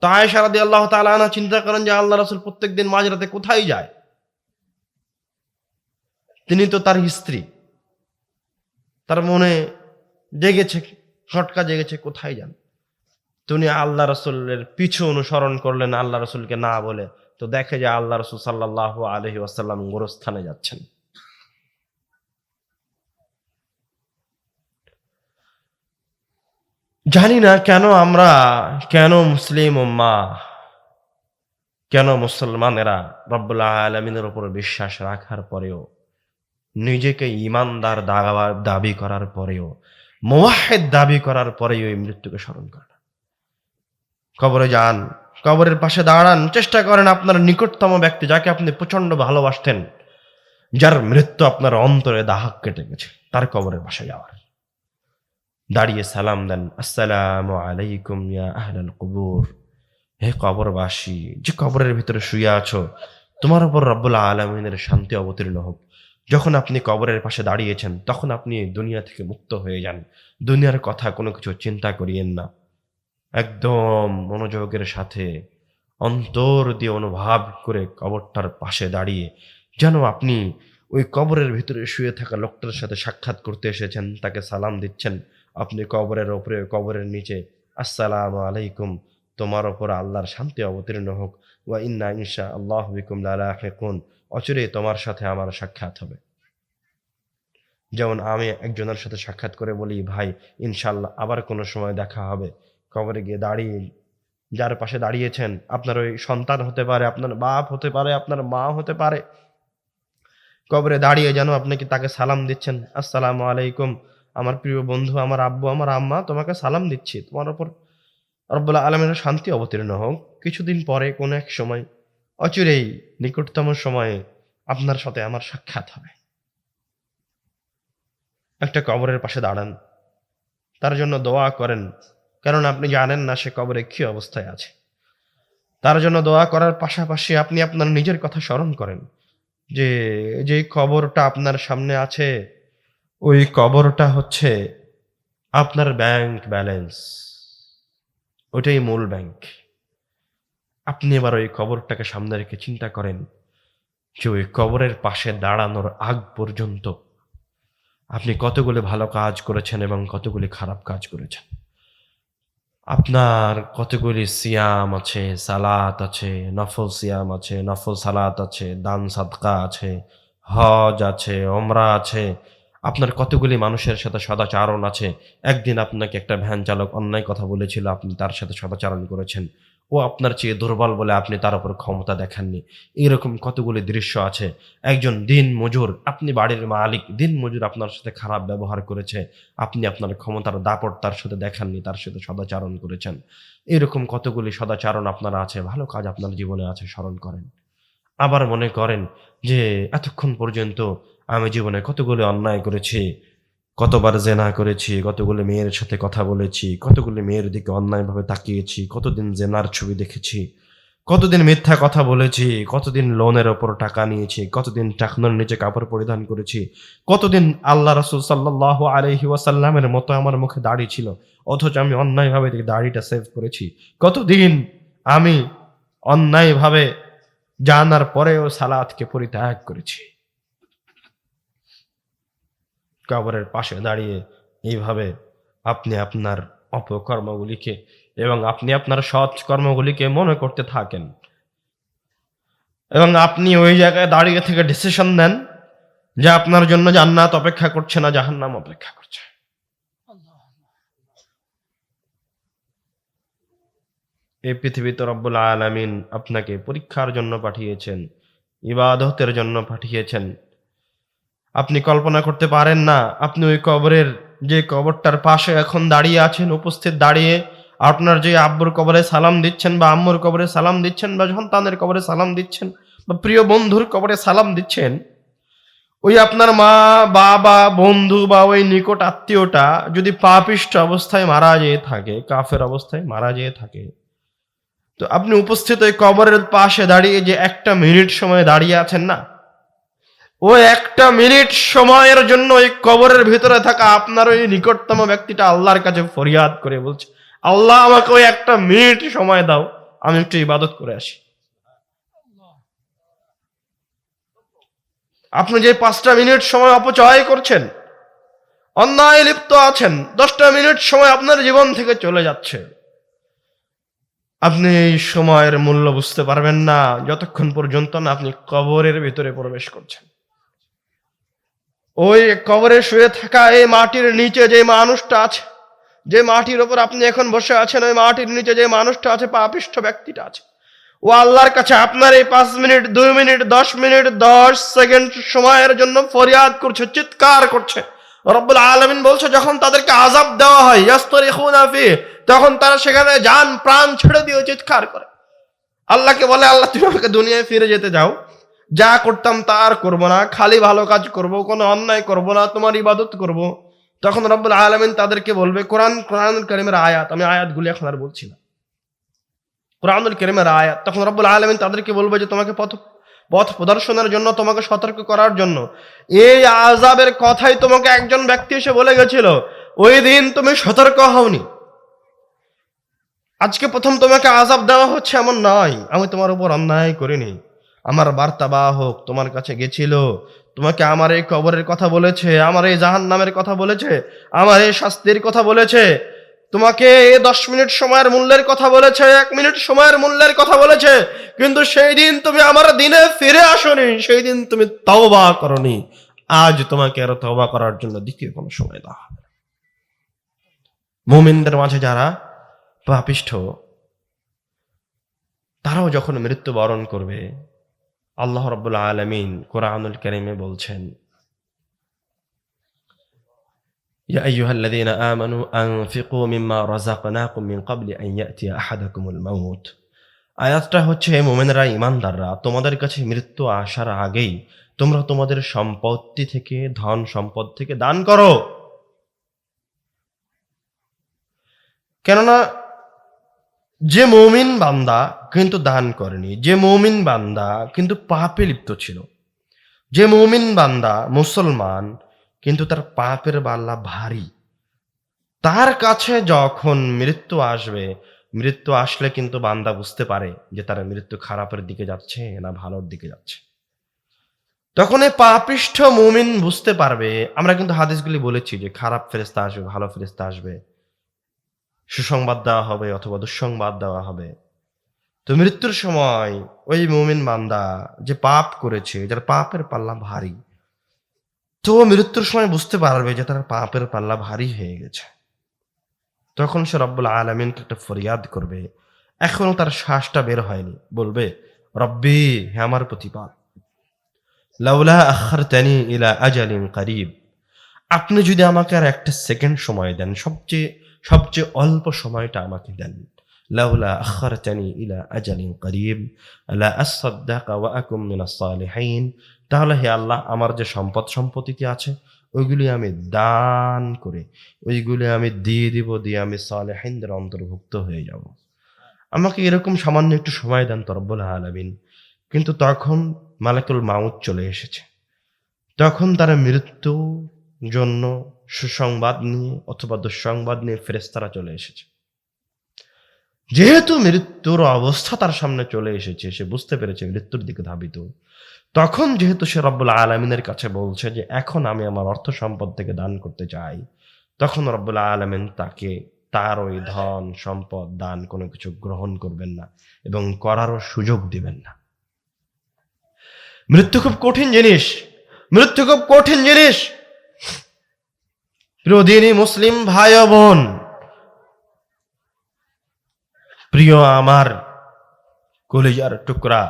তো আয়েশা রাদিয়াল্লাহু তাআলা আনহা চিন্তা করেন যে আল্লাহ রাসূল প্রত্যেকদিন মাঝরাতে কোথায় যায়? তিনি তো তার স্ত্রী। তার মনে জেগেছে, খটকা জেগেছে, কোথায় যান? তো উনি আল্লাহ রাসূলের পিছু অনুসরণ করলেন, আল্লাহ রাসূলকে না বলে। তো দেখে যে আল্লাহ রাসূল সাল্লাল্লাহু আলাইহি ওয়াসাল্লাম গোরস্থানে যাচ্ছেন। জানি না কেন মুসলিম উম্মাহ, কেন মুসলমানেরা রব্বুল আলামিনের উপর বিশ্বাস রাখার পরেও, নিজেকে ঈমানদার দাবি করার পরেও, মুওয়াহহিদ দাবি করার পরেও এই মৃত্যুকে স্মরণ করে না। কবরে যান, কবরের পাশে দাঁড়ান, চেষ্টা করেন আপনার নিকটতম ব্যক্তি যাকে আপনি প্রচন্ড ভালোবাসতেন, যার মৃত্যু আপনার অন্তরে দাহক কেটে গেছে, তার কবরের পাশে যাওয়ার। দাঁড়িয়ে সালাম দেন, আসসালামু আলাইকুম ইয়া আহলাল কুবুর। হে কবরবাসী, যে কবরের ভিতরে শুয়ে আছো, তোমার উপর রব্বুল আলামিনের শান্তি অবতীর্ণ হোক। যখন আপনি কবরের পাশে দাঁড়িয়েছেন তখন আপনি দুনিয়া থেকে মুক্ত হয়ে যান। দুনিয়ার কথা কোনো কিছু চিন্তা করিয়েন না। একদম মনোযোগের সাথে অন্তর দিয়ে অনুভব করে কবরটার পাশে দাঁড়িয়ে যেন আপনি ওই কবরের ভিতরে শুয়ে থাকা লোকটার সাথে সাক্ষাৎ করতে এসেছেন, তাকে সালাম দিচ্ছেন। আপনি কবরের ওপরে, কবরের নিচে, আসসালামু আলাইকুম, তোমার ওপর আল্লাহর শান্তি অবতীর্ণ হোক, ওয়া ইন্না ইনশা আল্লাহু বিকুম লালাহিকুন, অচিরেই তোমার সাথে আমার সাক্ষাৎ হবে। যেমন আমি একজনের সাথে সাক্ষাৎ করে বলি, ভাই ইনশাআল্লাহ আবার কোনো সময় দেখা হবে। কবরে গিয়ে দাঁড়িয়ে যার পাশে দাঁড়িয়েছেন, আপনার ওই সন্তান হতে পারে, আপনার বাপ হতে পারে, আপনার মা হতে পারে। কবরে দাঁড়িয়ে যেন আপনি কি তাকে সালাম দিচ্ছেন, আসসালামু আলাইকুম, আমার প্রিয় বন্ধু, আমার আব্বু, আমার আম্মা, তোমাকে সালাম দিচ্ছি, তোমার উপর রব্বুল আলামিনের শান্তি অবতীর্ণ হোক। কিছুদিন পরে কোনো এক সময়, অচিরেই নিকটতম সময়ে আপনার সাথে আমার সাক্ষাৎ হবে। একটা কবরের পাশে দাঁড়ান, তার জন্য দোয়া করেন, কারণ আপনি জানেন না সে কবরে কি অবস্থায় আছে। তার জন্য দোয়া করার পাশাপাশি আপনি আপনার নিজের কথা স্মরণ করেন যে, যে কবরটা আপনার সামনে আছে, ওই কবরটা হচ্ছে আপনার ব্যাংক ব্যালেন্স, ওটাই মূল ব্যাংক। আপনি এবার ওই কবরটাকে সামনে রেখে চিন্তা করেন যে ওই কবরের পাশে দাঁড়ানোর আগ পর্যন্ত আপনি কতগুলি ভালো কাজ করেছেন এবং কতগুলি খারাপ কাজ করেছেন। আপনার কতগুলি সিয়াম আছে, সালাত আছে, নফল সিয়াম আছে, নফল সালাত আছে, দান সাদকা আছে, হজ আছে, ওমরা আছে। আপনার কতগুলি মানুষের সাথে সদাচারণ আছে। একদিন আপনাকে একটা ভ্যান চালক অন্যায় কথা বলেছিল, আপনি তার সাথে সদাচারণ করেছেন। ও আপনার চেয়ে দুর্বল বলে আপনি তার উপর ক্ষমতা দেখাননি। এরকম কতগুলি দৃশ্য আছে। একজন দিনমজুর, আপনি বাড়ির মালিক, দিনমজুর আপনার সাথে খারাপ ব্যবহার করেছে। আপনি আপনার ক্ষমতার দাপট তার সাথে দেখাননি, তার সাথে সদাচারণ করেছেন। এরকম কতগুলি সদাচারণ আপনার আছে, ভালো কাজ আপনার জীবনে আছে, স্মরণ করেন। আবার মনে করেন যে এতক্ষণ পর্যন্ত আমি জীবনে কতগুলি অন্যায় করেছি, কতবার জেনা করেছি, কতগুলি মেয়ের সাথে কথা বলেছি, কতগুলি মেয়ের দিকে অন্যায়ভাবে তাকিয়েছি, কতদিন জেনার ছবি দেখেছি, কতদিন মিথ্যা কথা বলেছি, কতদিন লোনের ওপর টাকা নিয়েছি, কতদিন টাকনোর নিচে কাপড় পরিধান করেছি, কতদিন আল্লাহ রাসূল সাল্লাল্লাহু আলাইহি ওয়াসাল্লামের মতো আমার মুখে দাড়ি ছিল, অথচ আমি অন্যায়ভাবে দাড়িটা সেভ করেছি, কতদিন আমি অন্যায়ভাবে জানার পরেও সালাতকে পরিত্যাগ করেছি। কবরের পাশে দাঁড়িয়ে এইভাবে আপনি আপনার অপকর্মগুলিকে এবং আপনি আপনার সৎ কর্মগুলিকে মনে করতে থাকেন এবং আপনি ওই জায়গায় দাঁড়িয়ে থেকে ডিসিশন নেন যে আপনার জন্য জান্নাত অপেক্ষা করছে না জাহান্নাম অপেক্ষা করছে। এই পৃথিবীতে রব্বুল আলামিন আপনাকে পরীক্ষার জন্য পাঠিয়েছেন, ইবাদতের জন্য পাঠিয়েছেন। আপনি কল্পনা করতে পারেন না, আপনি ওই কবরের, যে কবরটার পাশে এখন দাঁড়িয়ে আছেন, উপস্থিত দাঁড়িয়ে আপনার যে আব্বুর কবরে সালাম দিচ্ছেন বা আম্মুর কবরে সালাম দিচ্ছেন বা সন্তানের কবরে সালাম দিচ্ছেন বা প্রিয় বন্ধুর কবরে সালাম দিচ্ছেন, ওই আপনার মা, বাবা, বন্ধু বা ওই নিকট আত্মীয়টা যদি পাপিষ্ঠ অবস্থায় মারা যেয়ে থাকে, কাফের অবস্থায় মারা যেয়ে থাকে, তো আপনি উপস্থিত ওই কবরের পাশে দাঁড়িয়ে যে একটা মিনিট সময় দাঁড়িয়ে আছেন না, ও একটা মিনিট সময়ের জন্য ওই কবরের ভিতরে থাকা আপনার ওই নিকটতম ব্যক্তিটা আল্লাহর কাছে ফরিয়াদ করে বলছে, আল্লাহ আমাকে ওই একটা মিনিট সময় দাও, আমি একটু ইবাদত করে আসি। আপনি যে 5টা মিনিট সময় অপচয় করছেন, অন্যায় লিপ্ত আছেন, 10টা মিনিট সময় আপনার জীবন থেকে চলে যাচ্ছে, আপনি এই সময়ের মূল্য বুঝতে পারবেন না যতক্ষণ পর্যন্ত না আপনি কবরের ভিতরে প্রবেশ করছেন। ওই কবরে শুয়ে থাকা এই মাটির নিচে যে মানুষটা আছে, যে মাটির ওপর আপনি এখন বসে আছেন, ওই মাটির নিচে যে মানুষটা আছে, পাপিষ্ঠ ব্যক্তিটা আছে, ও আল্লাহর কাছে আপনার এই 5 মিনিট, 2 মিনিট, 10 মিনিট, 10 সেকেন্ড সময়ের জন্য ফরিয়াদ করছে, চিৎকার করছে। রব্বুল আলামিন বলছে, যখন তাদেরকে আযাব দেওয়া হয়, ইয়াস্তারিখুনা ফি, তখন তারা সেখানে জান প্রাণ ছেড়ে দিয়ে চিৎকার করে, আল্লাহকে বলে, আল্লাহ তুমি আমাকে দুনিয়ায় ফিরে যেতে দাও, যা করতাম তা আর করবো না, খালি ভালো কাজ করব, কোনো অন্যায় করব না, তোমার ইবাদত করব। তখন রব্বুল আলামিন তাদেরকে বলবে, কোরআনুল কারীমের আয়াত, আমি আয়াতগুলি এখন আর বলছি না, কোরআনুল কারীমের আয়াত, তখন রব্বুল আলামিন তাদেরকে বলবে যে তোমাকে পথ প্রদর্শনের জন্য, তোমাকে সতর্ক করার জন্য এই আযাবের কথাই তোমাকে একজন ব্যক্তি এসে বলে গেছিল, ওই দিন তুমি সতর্ক হওনি। আজকে প্রথম তোমাকে আযাব দেওয়া হচ্ছে এমন নয়, আমি তোমার উপর অন্যায় করিনি, আমার বার্তাবাহক তোমার কাছে গেছিল, তোমাকে আমার এই কবরের কথা বলেছে, আমার এই জাহান্নামের কথা বলেছে, আমার এই শাস্তির কথা বলেছে, তোমাকে এই 10 মিনিট সময়ের মূল্যের কথা বলেছে, 1 মিনিট সময়ের মূল্যের কথা বলেছে, কিন্তু সেই দিন তুমি আমার দিনে ফিরে আসোনি, সেই দিন তুমি তওবা করনি। আজ তোমাকে আর তওবা করার জন্য দ্বিতীয় কোনো সময় দেওয়া হবে না। মুমিনদের মাঝে যারা পাপিষ্ঠ, তারাও যখন মৃত্যুবরণ করবে, আল্লাহ রাব্বুল আলামিন কোরআনুল কারীমে বলছেন, ইয়া আইয়ুহাল্লাযীনা আমানু আনফিকু মিম্মা রাযাকনাকুম মিন ক্বাবলি আন ইয়াতিয়া আহাদাকুমুল মাউত। আয়াতটা হচ্ছে, হে মুমিনরা, ঈমানদাররা, তোমাদের কাছে মৃত্যু আসার আগেই তোমরা তোমাদের সম্পত্তি থেকে, ধন সম্পদ থেকে দান করো। কেননা যে মুমিন বান্দা কিন্তু দান করেনি, যে মুমিন বান্দা কিন্তু পাপে লিপ্ত ছিল, যে মুমিন বান্দা মুসলমান কিন্তু তার পাপের পাল্লা ভারী, তার কাছে যখন মৃত্যু আসবে, মৃত্যু আসলে কিন্তু বান্দা বুঝতে পারে যে তার মৃত্যু খারাপের দিকে যাচ্ছে না ভালোর দিকে যাচ্ছে। তখন এই পাপিষ্ঠ মুমিন বুঝতে পারবে। আমরা কিন্তু হাদিসগুলি বলেছি যে খারাপ ফেরেশতা আসবে, ভালো ফেরেশতা আসবে, সুসংবাদ দেওয়া হবে অথবা দুঃসংবাদ দেওয়া হবে। তো মৃত্যুর সময় ওই মুমিন বান্দা যে পাপ করেছে, যার পাপের পাল্লা ভারী, তো মৃত্যুর সময় বুঝতে পারবে যে তার পাপের পাল্লা ভারী হয়ে গেছে। তখন সে রব্বুল আলামিনকে একটা ফরিয়াদ করবে। এখনো তার শ্বাসটা বের হয়নি, বলবে, রব্বি, হে আমার প্রতিপালক, লাউলা আখারতানি ইলা আজালিন করিব, আপনি যদি আমাকে আর একটা সেকেন্ড সময় দেন, সবচেয়ে সবচেয়ে অল্প সময়টা আমাকে দেন, লাউলা আখারতানি ইলা আজালিন করিব লা আসাদদাকা ওয়া আকুম মিনাস সালিহিন, তাহলে হে আল্লাহ, আমার যে সম্পদ সম্পত্তি আছে ওইগুলি আমি দান করে, ওইগুলি আমি দিয়ে দিব, দিয়ে আমি সালেহিনদের অন্তর্ভুক্ত হয়ে যাব। আমাকে এরকম সামান্য একটু সময় দেন তো রব্বুল আলামিন। কিন্তু তখন মালাকুল মাউত চলে এসেছে। তখন তারা মৃত্যু জন্য সুসংবাদ নিয়ে অথবা দুঃসংবাদ নিয়ে ফেরেশতারা চলে এসেছে। যেহেতু মৃত্যুর অবস্থা তার সামনে চলে এসেছে, সে বুঝতে পেরেছে মৃত্যুর দিকে ধাবিত। তখন যেহেতু সে রব্বুল আলামিনের কাছে বলছে যে এখন আমি আমার অর্থ সম্পদ থেকে দান করতে চাই, তখন রব্বুল আলামিন তাকে তার ওই ধন সম্পদ দান কোনো কিছু গ্রহণ করবেন না এবং করারও সুযোগ দিবেন না। মৃত্যু খুব কঠিন জিনিস, মৃত্যু খুব কঠিন জিনিস। প্রিয় দিনী মুসলিম ভাই ও বোন, প্রিয় আমার কলিজার টুকরা,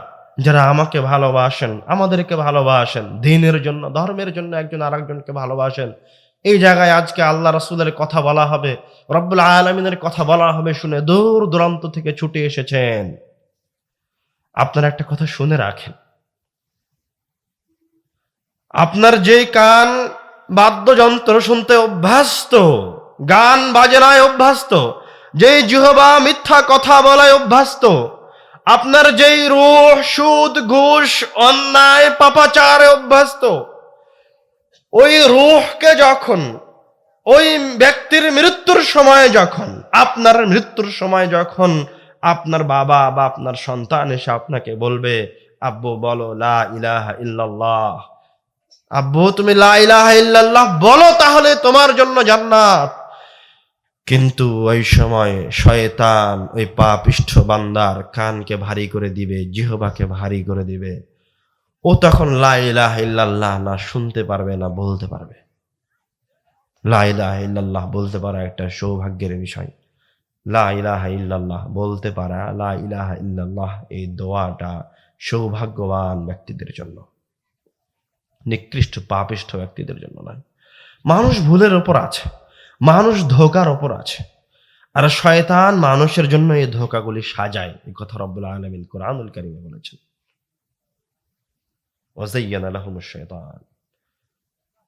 যারা আমাকে ভালোবাসেন, আমাদেরকে ভালোবাসেন, দ্বীনের জন্য, ধর্মের জন্য একজন আরেকজনকে ভালোবাসেন, এই জায়গায় আজকে আল্লাহ রাসূলের কথা বলা হবে, রব্বুল আলামিনের কথা বলা হবে শুনে দূর দূরান্ত থেকে ছুটে এসেছেন। আপনারা একটা কথা শুনে রাখেন, আপনার যেই কান বাদ্যযন্ত্র শুনতে অভ্যস্ত, গান বাজনায় অভ্যস্ত, যেই জিহ্বা মিথ্যা কথা বলায় অভ্যস্ত, আপনার যেই রূহ সুদ ঘুষ অন্যায় পাপাচারে অভ্যস্ত, ওই রূহকে যখন, ওই ব্যক্তির মৃত্যুর সময় যখন, আপনার মৃত্যুর সময় যখন আপনার বাবা বা আপনার সন্তান এসে আপনাকে বলবে, আব্বু বলো লা ইলাহা ইল্লাল্লাহ, আব্বু তুমি লা ইলাহা ইল্লাল্লাহ বলো, তাহলে তোমার জন্য জান্নাত। কিন্তু ওই সময় শয়তান ওই পাপিষ্ঠ বান্দার কানকে ভারী করে দিবে, জিহ্বাকে ভারী করে দিবে। ও তখন লা ইলাহা ইল্লাল্লাহ না শুনতে পারবে না বলতে পারবে। লা ইলাহা ইল্লাল্লাহ বলতে পারা একটা সৌভাগ্যের বিষয়। লা ইলাহা ইল্লাল্লাহ বলতে পারা, লা ইলাহা ইল্লাল্লাহ এই দোয়াটা সৌভাগ্যবান ব্যক্তিদের জন্য, নিকৃষ্ট পাপিষ্ঠ ব্যক্তিদের জন্য নয়। মানুষ ভুলের ওপর আছে, মানুষ ধোঁকার ওপর আছে, আর শয়তান মানুষের জন্য এই ধোঁকাগুলি সাজায়। এই কথা রব্বুল আলামিন কোরআনুল কারীমে বলেছেন, ওয়াযায়্যানা লাহুমুশ শাইতান।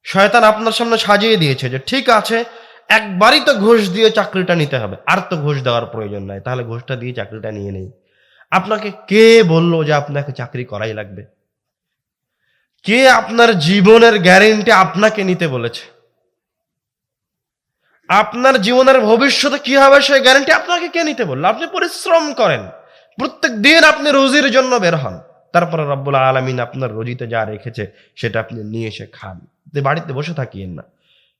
শয়তান আপনার সামনে সাজিয়ে দিয়েছে যে ঠিক আছে, একবারই তো ঘুষ দিয়ে চাকরিটা নিতে হবে, আর তো ঘুষ দেওয়ার প্রয়োজন নাই, তাহলে ঘুষটা দিয়ে চাকরিটা নিয়ে নেই। আপনাকে কে বললো যে আপনাকে চাকরি করাই লাগবে? কে আপনার জীবনের গ্যারেন্টি আপনাকে নিতে বলেছে? আপনার জীবনের ভবিষ্যতে কি হবে সেই গ্যারেন্টি আপনাকে কে নিতে বললো? আপনি পরিশ্রম করেন, প্রত্যেক দিন আপনি রুজির জন্য বের হন, তারপরে রব্বুল আলামিন আপনার রুজিতে যা রেখেছে সেটা আপনি নিয়ে এসে খান। বাড়িতে বসে থাকিয়েন না।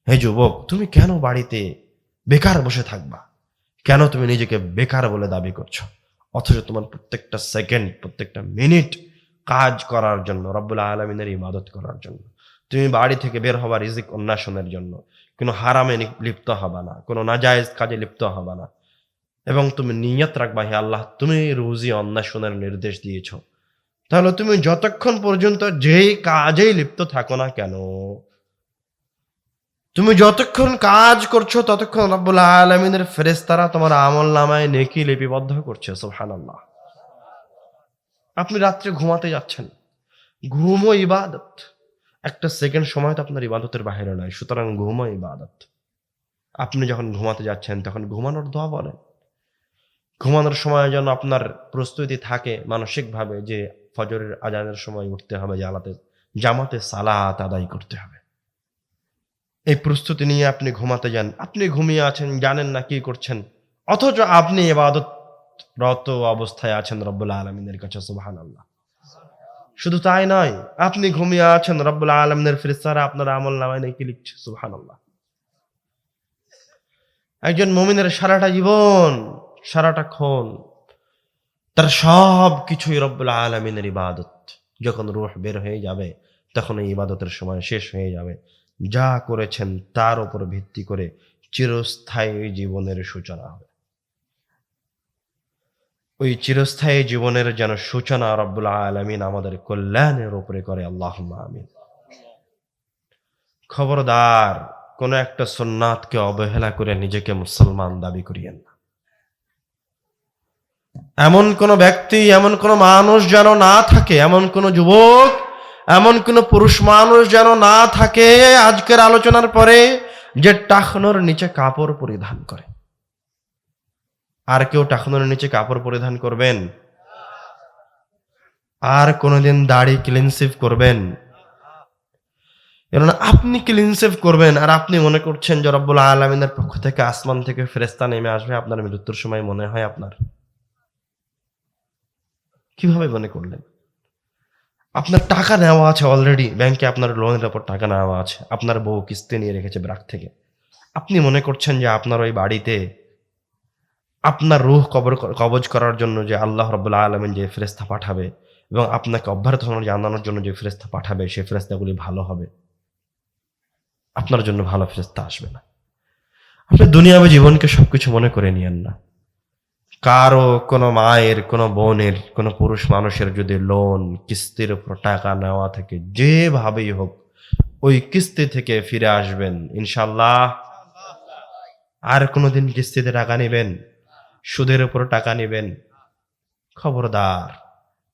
হে যুবক, তুমি কেন বাড়িতে বেকার বসে থাকবা? কেন তুমি নিজেকে বেকার বলে দাবি করছো, অথচ তোমার প্রত্যেকটা সেকেন্ড, প্রত্যেকটা মিনিট কাজ করার জন্য, রব্বুল আলামিনের ইবাদত করার জন্য। তুমি বাড়ি থেকে বের হবা রিজিক অন্বেষণের জন্য, কোনো হারামে লিপ্ত হবা না, কোনো নাজায়েজ কাজে লিপ্ত হবা না। এবং তুমি নিয়ত রাখবা, হে আল্লাহ তুমি রুজি অন্বেষণের নির্দেশ দিয়েছ, তাহলে তুমি যতক্ষণ পর্যন্ত যেই কাজেই লিপ্ত থাকো না কেন, তুমি যতক্ষণ কাজ করছো ততক্ষণ রব্বুল আলামিনের ফেরেশতারা তোমার আমলনামায় নেকি লিপিবদ্ধ করছে। সুবহানাল্লাহ। আপনি রাত্রে ঘুমাতে যাচ্ছেন, ঘুমও ইবাদত। একটা সেকেন্ড সময় তো আপনার ইবাদতের বাইরে নয়, সুতরাং ঘুমও ইবাদত। আপনি যখন ঘুমাতে যাচ্ছেন তখন ঘুমানোর দোয়া বলেন। ঘুমানোর সময় যেন আপনার প্রস্তুতি থাকে মানসিকভাবে যে ফজরের আজানের সময় উঠতে হবে, জামাতে সালাত আদায় করতে হবে। এই প্রস্তুতি নিয়ে আপনি ঘুমাতে যান। আপনি ঘুমিয়ে আছেন, জানেন না কি করছেন। অথচ আপনি ইবাদতরত অবস্থায় আছেন রব্বুল আলামিনের কাছে। সুবহানাল্লাহ। শুধু তাই নয়, আপনি ঘুমিয়ে আছেন, রব্বুল আলামিনের ফেরেশতারা আপনার আমলনামায় নেকি লিখছে। সুবহানাল্লাহ। একজন মুমিনের সারাটা জীবন, সারাটাক্ষণ তার সবকিছুই রব্বুল আলামিনের ইবাদত। যখন রূহ বের হয়ে যাবে তখন এই ইবাদতের সময় শেষ হয়ে যাবে। যা করেছেন তার উপর ভিত্তি করে চিরস্থায়ী জীবনের সূচনা হবে। ওই চিরস্থায়ী জীবনের যেন সূচনা রব্বুল আলামিন আমাদের কল্যাণের উপরে করে। আল্লাহুম্মা আমিন। খবরদার কোন একটা সুন্নাতকে অবহেলা করে নিজেকে মুসলমান দাবি করিয়েন না। এমন কোন ব্যক্তি, এমন কোন মানুষ যেন না থাকে, এমন কোন যুবক, এমন কোন পুরুষ মানুষ যেন না থাকে আজকের আলোচনার পরে যে টাকনোর নিচে কাপড় পরিধান করে। আর কেউ টাকনোর নিচে কাপড় পরিধান করবেন? আর কোনোদিন দাড়ি ক্লিন শেভ করবেন? কেননা আপনি ক্লিন শেভ করবেন আর আপনি মনে করছেন যে রব্বুল আলামিনের পক্ষ থেকে আসমান থেকে ফেরেশতা নেমে আসবে আপনার মৃত্যুর সময় মনে হয় আপনার? কিভাবে মনে করলেন? আপনার টাকা নেওয়া আছে অলরেডি ব্যাংকে, আপনার লোনের উপর টাকা নেওয়া আছে, আপনার বউ কিস্তি নিয়ে রেখেছে ব্রাক থেকে। আপনি মনে করছেন যে আপনার ওই বাড়িতে আপনার রূহ কবজ করার জন্য যে আল্লাহ রাব্বুল আলামিন যে ফেরেশতা পাঠাবে এবং আপনাকে অভ্যর্থনা জানানোর জন্য যে ফেরেশতা পাঠাবে সেই ফেরেশতাগুলি ভালো হবে। আপনার জন্য ভালো ফেরেশতা আসবে না। আপনি দুনিয়াবী জীবনকে সবকিছু মনে করে নিয়েন না। কারো কোনো মায়ের, কোনো বোনের, কোনো পুরুষ মানুষের যদি লোন কিস্তির উপর টাকা নেওয়া থেকে যেভাবেই হোক ওই কিস্তি থেকে ফিরে আসবেন ইনশাআল্লাহ। আর কোনোদিন কিস্তিতে টাকা নেবেন, সুদের উপর টাকা নেবেন, খবরদার।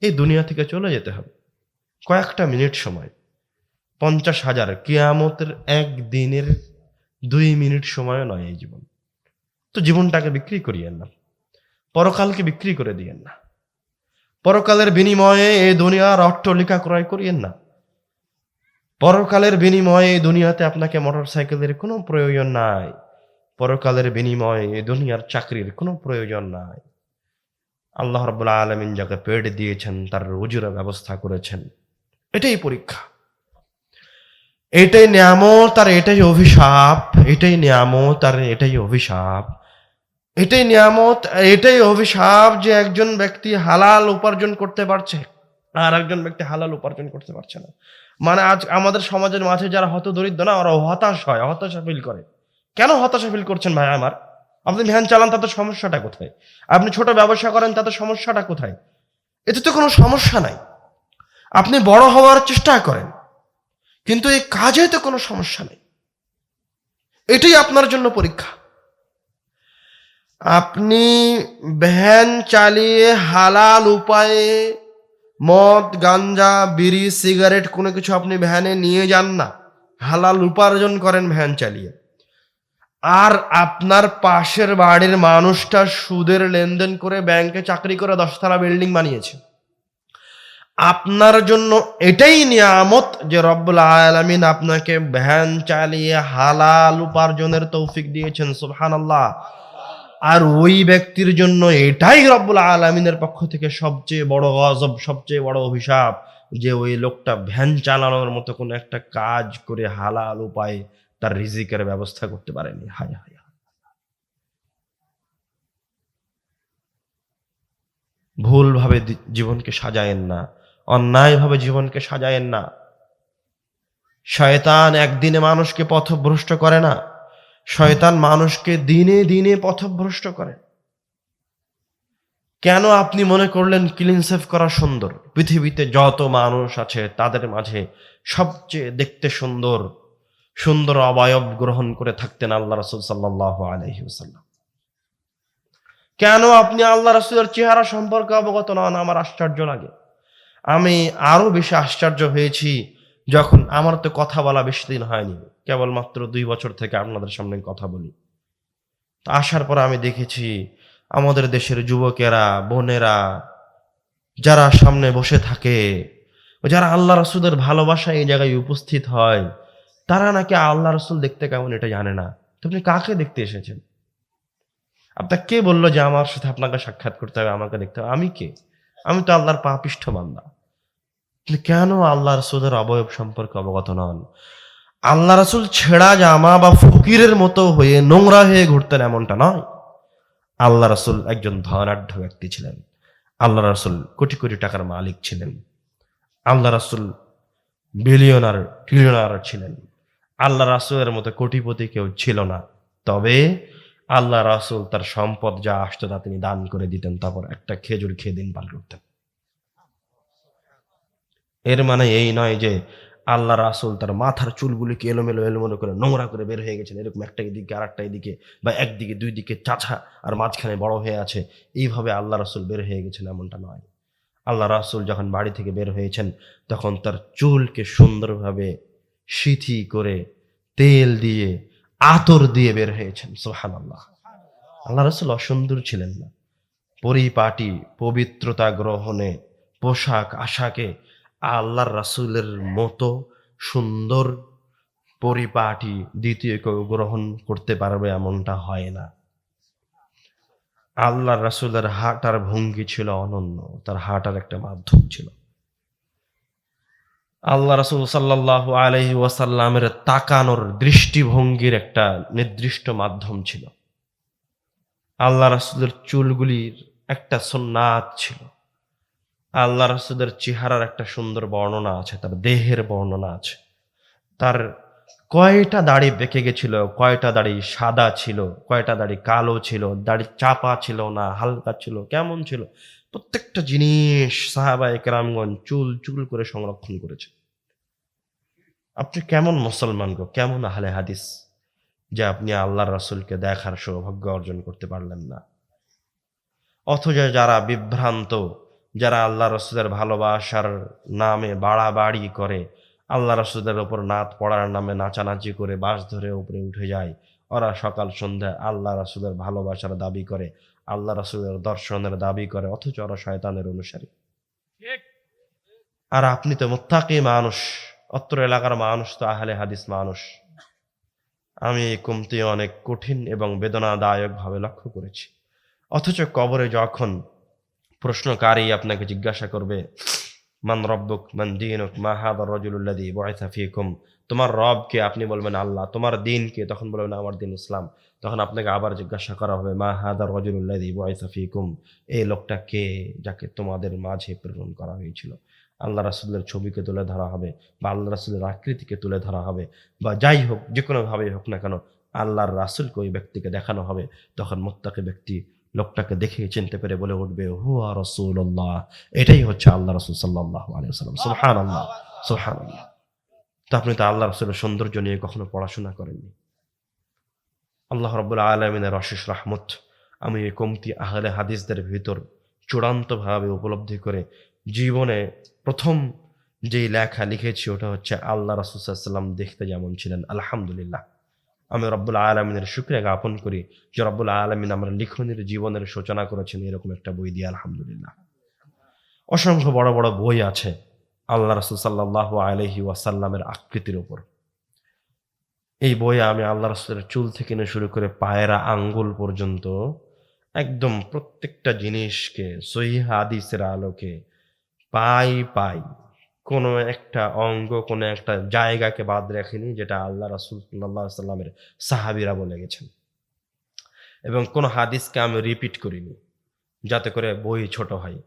এই দুনিয়া থেকে চলে যেতে হবে। কয়েকটা মিনিট সময়, 50,000 কিয়ামতের একদিনের 2 মিনিট সময়ও নয় এই জীবন। তো জীবনটাকে বিক্রি করিয়েন না, পরকালকে বিক্রি করে দিয়েন না। পরকালের বিনিময়ে এই দুনিয়ার অট্টালিকা ক্রয় করিয়েন না। পরকালের বিনিময়ে এই দুনিয়াতে আপনাকে মোটরসাইকেলের কোনো প্রয়োজন নাই। পরকালের বিনিময়ে এই দুনিয়ার চাকরির কোনো প্রয়োজন নাই। আল্লাহ রাব্বুল আলামিন যাকে পেট দিয়েছেন তার রুজির ব্যবস্থা করেছেন। এটাই পরীক্ষা, এটাই নিয়ামত আর এটাই অভিশাপ। এটাই নিয়ামত আর এটাই অভিশাপ। এটাই নিয়ামত, এটাই অভিশাপ যে একজন ব্যক্তি হালাল উপার্জন করতে পারছে আর একজন ব্যক্তি হালাল উপার্জন করতে পারছে না। মানে আজ আমাদের সমাজের মাঝে যারা হতদরিদ্র না, ওরা হতাশ হয়, হতাশা ফিল করে। কেন হতাশা ফিল করছেন ভাই আমার? আপনি ভ্যান চালান, তাতে সমস্যাটা কোথায়? আপনি ছোট ব্যবসা করেন, তাতে সমস্যাটা কোথায়? এতে তো কোনো সমস্যা নাই। আপনি বড় হওয়ার চেষ্টা করেন, কিন্তু এই কাজে তো কোনো সমস্যা নেই। এটাই আপনার জন্য পরীক্ষা। আপনি ভ্যান চালিয়ে হালাল উপায়ে মদ, গাঞ্জা, বিড়ি, সিগারেট কোনো কিছু আপনি ভ্যানে নিয়ে যান না, হালাল উপার্জন করেন ভ্যান চালিয়ে। আর আপনার পাশের বাড়ির মানুষটা সুদের লেনদেন করে ব্যাংকে চাকরি করে 10 তলা বিল্ডিং বানিয়েছে। আপনার জন্য এটাই নিয়ামত যে রব্বুল আলামিন আপনাকে ভ্যান চালিয়ে হালাল উপার্জনের তৌফিক দিয়েছেন। সুবহানাল্লাহ। আর ওই ব্যক্তির জন্য এটাই রব্বুল আলামিনের পক্ষ থেকে সবচেয়ে বড় গজব, সবচেয়ে বড় অভিশাপ যে ওই লোকটা ভ্যান চালানোর মতো কোনো একটা কাজ করে হালাল উপায়ে তার রিজিকের ব্যবস্থা করতে পারেনি। হায় হায়। ভুলভাবে জীবনকে সাজায়েন না, অন্যায়ভাবে জীবনকে সাজায়েন না। শয়তান একদিনে মানুষকে পথভ্রষ্ট করে না, শয়তান মানুষকে দিনে দিনে পথভ্রষ্ট করে। কেন আপনি মনে করলেন ক্লিন সেভ করা সুন্দর? পৃথিবীতে যত মানুষ আছে তাদের মাঝে সবচেয়ে দেখতে সুন্দর, সুন্দর অবয়ব গ্রহণ করে থাকতেন আল্লাহ রাসূল সাল্লাল্লাহু আলাইহি ওয়াসাল্লাম। কেন আপনি আল্লাহ রাসূলের চেহারা সম্পর্কে অবগত নন? আমার আশ্চর্য লাগে। আমি আরো বেশি আশ্চর্য হয়েছি যখন আমার তো কথা বলা বেশি দিন হয়নি। কেবলমাত্র ২ বছর থেকে আপনাদের সামনে কথা বলি। তো আসার পর আমি দেখেছি আমাদের দেশের যুবকেরা, বোনেরা যারা সামনে বসে থাকে, যারা আল্লাহ রাসূলের ভালোবাসায় এই জায়গায় উপস্থিত হয়, তারা নাকি আল্লাহ রাসূল দেখতে কেমন এটা জানে না। তো আপনি কাকে দেখতে এসেছেন? আপনাকে কে বলল যে আমার সাথে আপনাকে সাক্ষাৎ করতে হবে, আমাকে দেখতে হবে? আমি কে? আমি তো আল্লাহর পাপিষ্ঠ বান্দা। আপনি কেন আল্লাহ রাসূলের অবয়ব সম্পর্কে অবগত নন? আল্লাহ রাসূল ছেঁড়া জামা বা ফকিরের মতো হয়ে নোংরা হয়ে ঘুরতেন এমনটা নয়। আল্লাহ রাসূল একজন ধনাঢ্য ব্যক্তি ছিলেন। আল্লাহ রাসূল কোটি, কোটি টাকার মালিক ছিলেন। আল্লাহ রাসূল বিলিয়নার, ট্রিলিয়নার ছিলেন। আল্লাহ রাসূলের মতো কোটিপতি কেউ ছিল না। তবে আল্লাহ রাসূল তার সম্পদ যা আসতো তা তিনি দান করে দিতেন। তারপর একটা খেজুর খেয়ে দিন পার করতেন। এর মানে এই নয় যে আল্লাহ রাসূল তার মাথার চুলগুলিকে এলোমেলো, এলোমেলো করে নোংরা করে বের হয়ে গেছেন। এরকম একটা এদিকে আরেকটা এদিকে বা একদিকে ২ দিকে চাচা আর মাঝখানে বড় হয়ে আছে। এইভাবে আল্লাহ রাসূল বের হয়ে গেছেন এমনটা নয়। আল্লাহ রাসূল যখন বাড়ি থেকে বের হয়েছেন তখন তার চুলকে সুন্দরভাবে সিথি করে তেল দিয়ে, আতর দিয়ে বের হয়েছেন। সুবহানাল্লাহ। আল্লাহ রাসূল অসুন্দর ছিলেন না। পরিপাটি, পবিত্রতা গ্রহণে, পোশাক আশাকে আল্লাহর রাসূলের মতো সুন্দর পরিপাটি দ্বিতীয় কেউ গ্রহণ করতে পারবে এমনটা হয় না। আল্লাহর রাসূলের হাঁটার ভঙ্গি ছিল অনন্য। তার হাঁটার একটা মাধ্যম ছিল। আল্লাহ রাসূল সাল্লাল্লাহু আলাইহি ওয়াসাল্লামের তাকানোর দৃষ্টিভঙ্গির একটা নির্দিষ্ট মাধ্যম ছিল। আল্লাহ রাসূলের চুলগুলির একটা সুন্নাত ছিল। আল্লাহ রাসূলের চেহারার একটা সুন্দর বর্ণনা আছে, তার দেহের বর্ণনা আছে। তার কয়টা দাড়ি পেকে গেছিল, কয়টা দাড়ি সাদা ছিল, কয়টা দাড়ি কালো ছিল, দাড়ি চাপা ছিল না হালকা ছিল, কেমন ছিল? প্রত্যেকটা জিনিস সাহাবায়ে কেরামগণ চুল, চুল করে সংরক্ষণ করেছে। আপনি কেমন মুসলমান গো, কেমন আহলে হাদিস যে আপনি আল্লাহর রাসূলকে দেখার সৌভাগ্য অর্জন করতে পারলেন না? অথচ যারা বিভ্রান্ত, যারা আল্লাহ রাসূলের ভালোবাসার নামে বাড়াবাড়ি করে, আল্লাহ রাসূলের উপর নাত পড়ার নামে নাচানাচি করে বাঁশ ধরে উপরে উঠে যায়, ওরা সকাল সন্ধ্যা আল্লাহ রাসূলের ভালোবাসার দাবি করে, আল্লাহ রাসূলের দর্শনের দাবি করে, অথচ ওরা শয়তানের অনুসারী। আর আপনি তো মুত্তাকি মানুষ, অত্র এলাকার মানুষ তো আহলে হাদিস মানুষ। আমি এই কমতি অনেক কঠিন এবং বেদনাদায়কভাবে লক্ষ্য করেছি। অথচ কবরে যখন প্রশ্নকারী আপনাকে জিজ্ঞাসা করবে, মান রব্বুক, মান দীনুক, মা হাযার রাজুলুল্লাযী বু'িসা ফীকুম, তোমার রব কে? আপনি বলবেন আল্লাহ। তোমার দিন কে? তখন বলবেন আমার দিন ইসলাম। তখন আপনাকে আবার জিজ্ঞাসা করা হবে, মা হাযার রাজুলুল্লাযী বু'িসা ফীকুম, এই লোকটা কে যাকে তোমাদের মাঝে প্রেরণ করা হয়েছিল? আল্লাহ রাসূলের ছবিকে তুলে ধরা হবে বা আল্লাহ রাসূলের আকৃতিকে তুলে ধরা হবে বা যাই হোক, যেকোনোভাবেই হোক না কেন আল্লাহর রাসূলকে ওই ব্যক্তিকে দেখানো হবে। তখন মুত্তাকি ব্যক্তি লোকটাকে দেখেই চিনতে পেরে বলে উঠবে, হুয়া রাসূলুল্লাহ। এটাই হচ্ছে আল্লাহ রাসূল সাল্লাল্লাহু আলাইহি ওয়াসাল্লাম। সুবহানাল্লাহ, সুবহানাল্লাহ। তো আপনি তো আল্লাহ রাসূলের সৌন্দর্য নিয়ে কখনো পড়াশোনা করেননি। আল্লাহ রাব্বুল আলামিনের অশেষ রহমত আমি এই কমতি আহলে হাদিসদের ভিতর চূড়ান্তভাবে উপলব্ধি করে জীবনে ১ম যেই লেখা লিখেছি ওটা হচ্ছে আল্লাহ রাসূল সাল্লাল্লাহু আলাইহি ওয়াসাল্লাম দেখতে যেমন ছিলেন আলহামদুলিল্লাহ। আমি রব্বুল আলামিনের শুকরিয়া জ্ঞাপন করি যে রব্বুল আলামিন আমার লিখনের জীবনের সূচনা করেছেন এরকম একটা বই দিয়ে আলহামদুলিল্লাহ। অসংখ্য বড়, বড় বই আছে আল্লাহ রাসূল সাল্লাল্লাহু আলাইহি ওয়াসাল্লামের আকৃতির উপর। এই বইয়ে আমি আল্লাহ রাসূলের চুল থেকে নিয়ে শুরু করে পায়ের আঙ্গুল পর্যন্ত একদম প্রত্যেকটা জিনিসকে সহিহ হাদিসের আলোকে পাই, পাই কোনো একটা অঙ্গ, কোনো একটা জায়গাকে বাদ রাখিনি যেটা আল্লাহ রাসূল সাল্লাল্লাহু আলাইহি ওয়াসাল্লামের সাহাবীরা বলে গেছেন। এবং কোনো হাদিসকে আমি রিপিট করিনি যাতে করে বই ছোট হয়।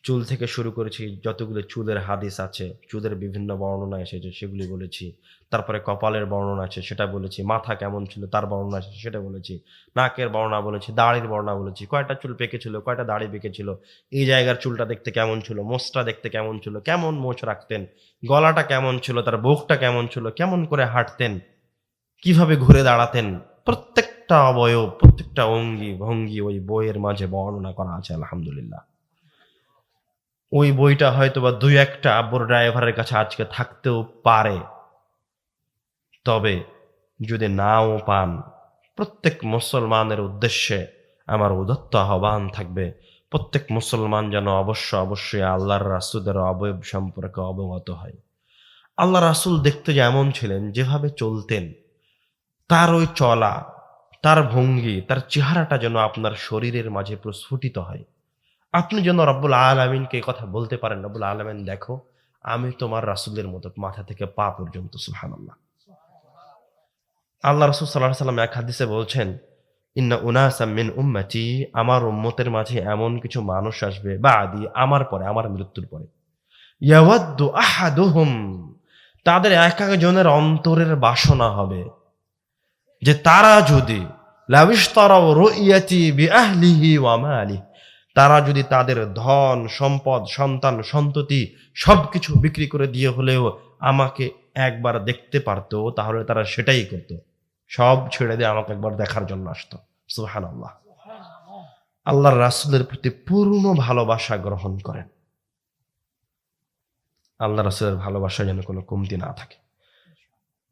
চুল থেকে শুরু করেছি, যতগুলো চুলের হাদিস আছে, চুলের বিভিন্ন বর্ণনা এসেছে সেগুলি বলেছি। তারপরে কপালের বর্ণনা আছে সেটা বলেছি। মাথা কেমন ছিল তার বর্ণনা আছে সেটা বলেছি। নাকের বর্ণনা বলেছি, দাড়ির বর্ণনা বলেছি। কয়টা চুল পেকেছিল, কয়টা দাড়ি পেকেছিল, এই জায়গার চুলটা দেখতে কেমন ছিল, মোচটা দেখতে কেমন ছিল, কেমন মোচ রাখতেন, গলাটা কেমন ছিল, তার বুকটা কেমন ছিল, কেমন করে হাঁটতেন, কিভাবে ঘুরে দাঁড়াতেন, প্রত্যেকটা অবয়ব, প্রত্যেকটা অঙ্গি ভঙ্গি ওই বইয়ের মাঝে বর্ণনা করা আছে আলহামদুলিল্লাহ। ওই বইটা হয়তোবা ২-১টা আব্বুর ড্রাইভারের কাছে আজকে থাকতেও পারে। তবে যদি নাও পান, প্রত্যেক মুসলমানের উদ্দেশ্যে আমার উদাত্ত আহ্বান থাকবে, প্রত্যেক মুসলমান যেন অবশ্যই আল্লাহর রাসূলের অবয়ব সম্পর্কে অবগত হয়। আল্লাহ রাসূল দেখতে যেমন ছিলেন, যেভাবে চলতেন, তার ওই চলা, তার ভঙ্গি, তার চেহারাটা যেন আপনার শরীরের মাঝে প্রস্ফুটিত হয়। আপনি যেন রব্বুল আলামিনকে এই কথা বলতে পারেন, রব্বুল আলামিন দেখো, আমি তোমার রাসূলের মতো মাথা থেকে পা পর্যন্ত। সুবহানাল্লাহ। আল্লাহ রাসূল সাল্লাল্লাহু আলাইহি ওয়াসাল্লাম এক হাদিসে বলছেন, ইন্না উনাসাম মিন উম্মতি, আমার উম্মতের মাঝে এমন কিছু মানুষ আসবে বাদি, আমার পরে, আমার মৃত্যুর পরে, ইয়াওয়াদ্দু আহাদুহুম, তাদের এক একজনের অন্তরের বাসনা হবে যে তারা যদি লাবিশতারাউ রুইয়াতি বিআহলিহি ওয়া মালিহি, তারা যদি তাদের ধন, সম্পদ, সন্তান, সন্ততি সবকিছু বিক্রি করে দিয়ে হলেও আমাকে একবার দেখতে পারতো, তাহলে তারা সেটাই করত। সব ছেড়ে দিয়ে আমাকে একবার দেখার জন্য আসতো। সুবহানাল্লাহ। আল্লাহর রাসূলের প্রতি পূর্ণ ভালোবাসা গ্রহণ করেন। আল্লাহ রাসূলের ভালোবাসা যেন কোনো কমতি না থাকে।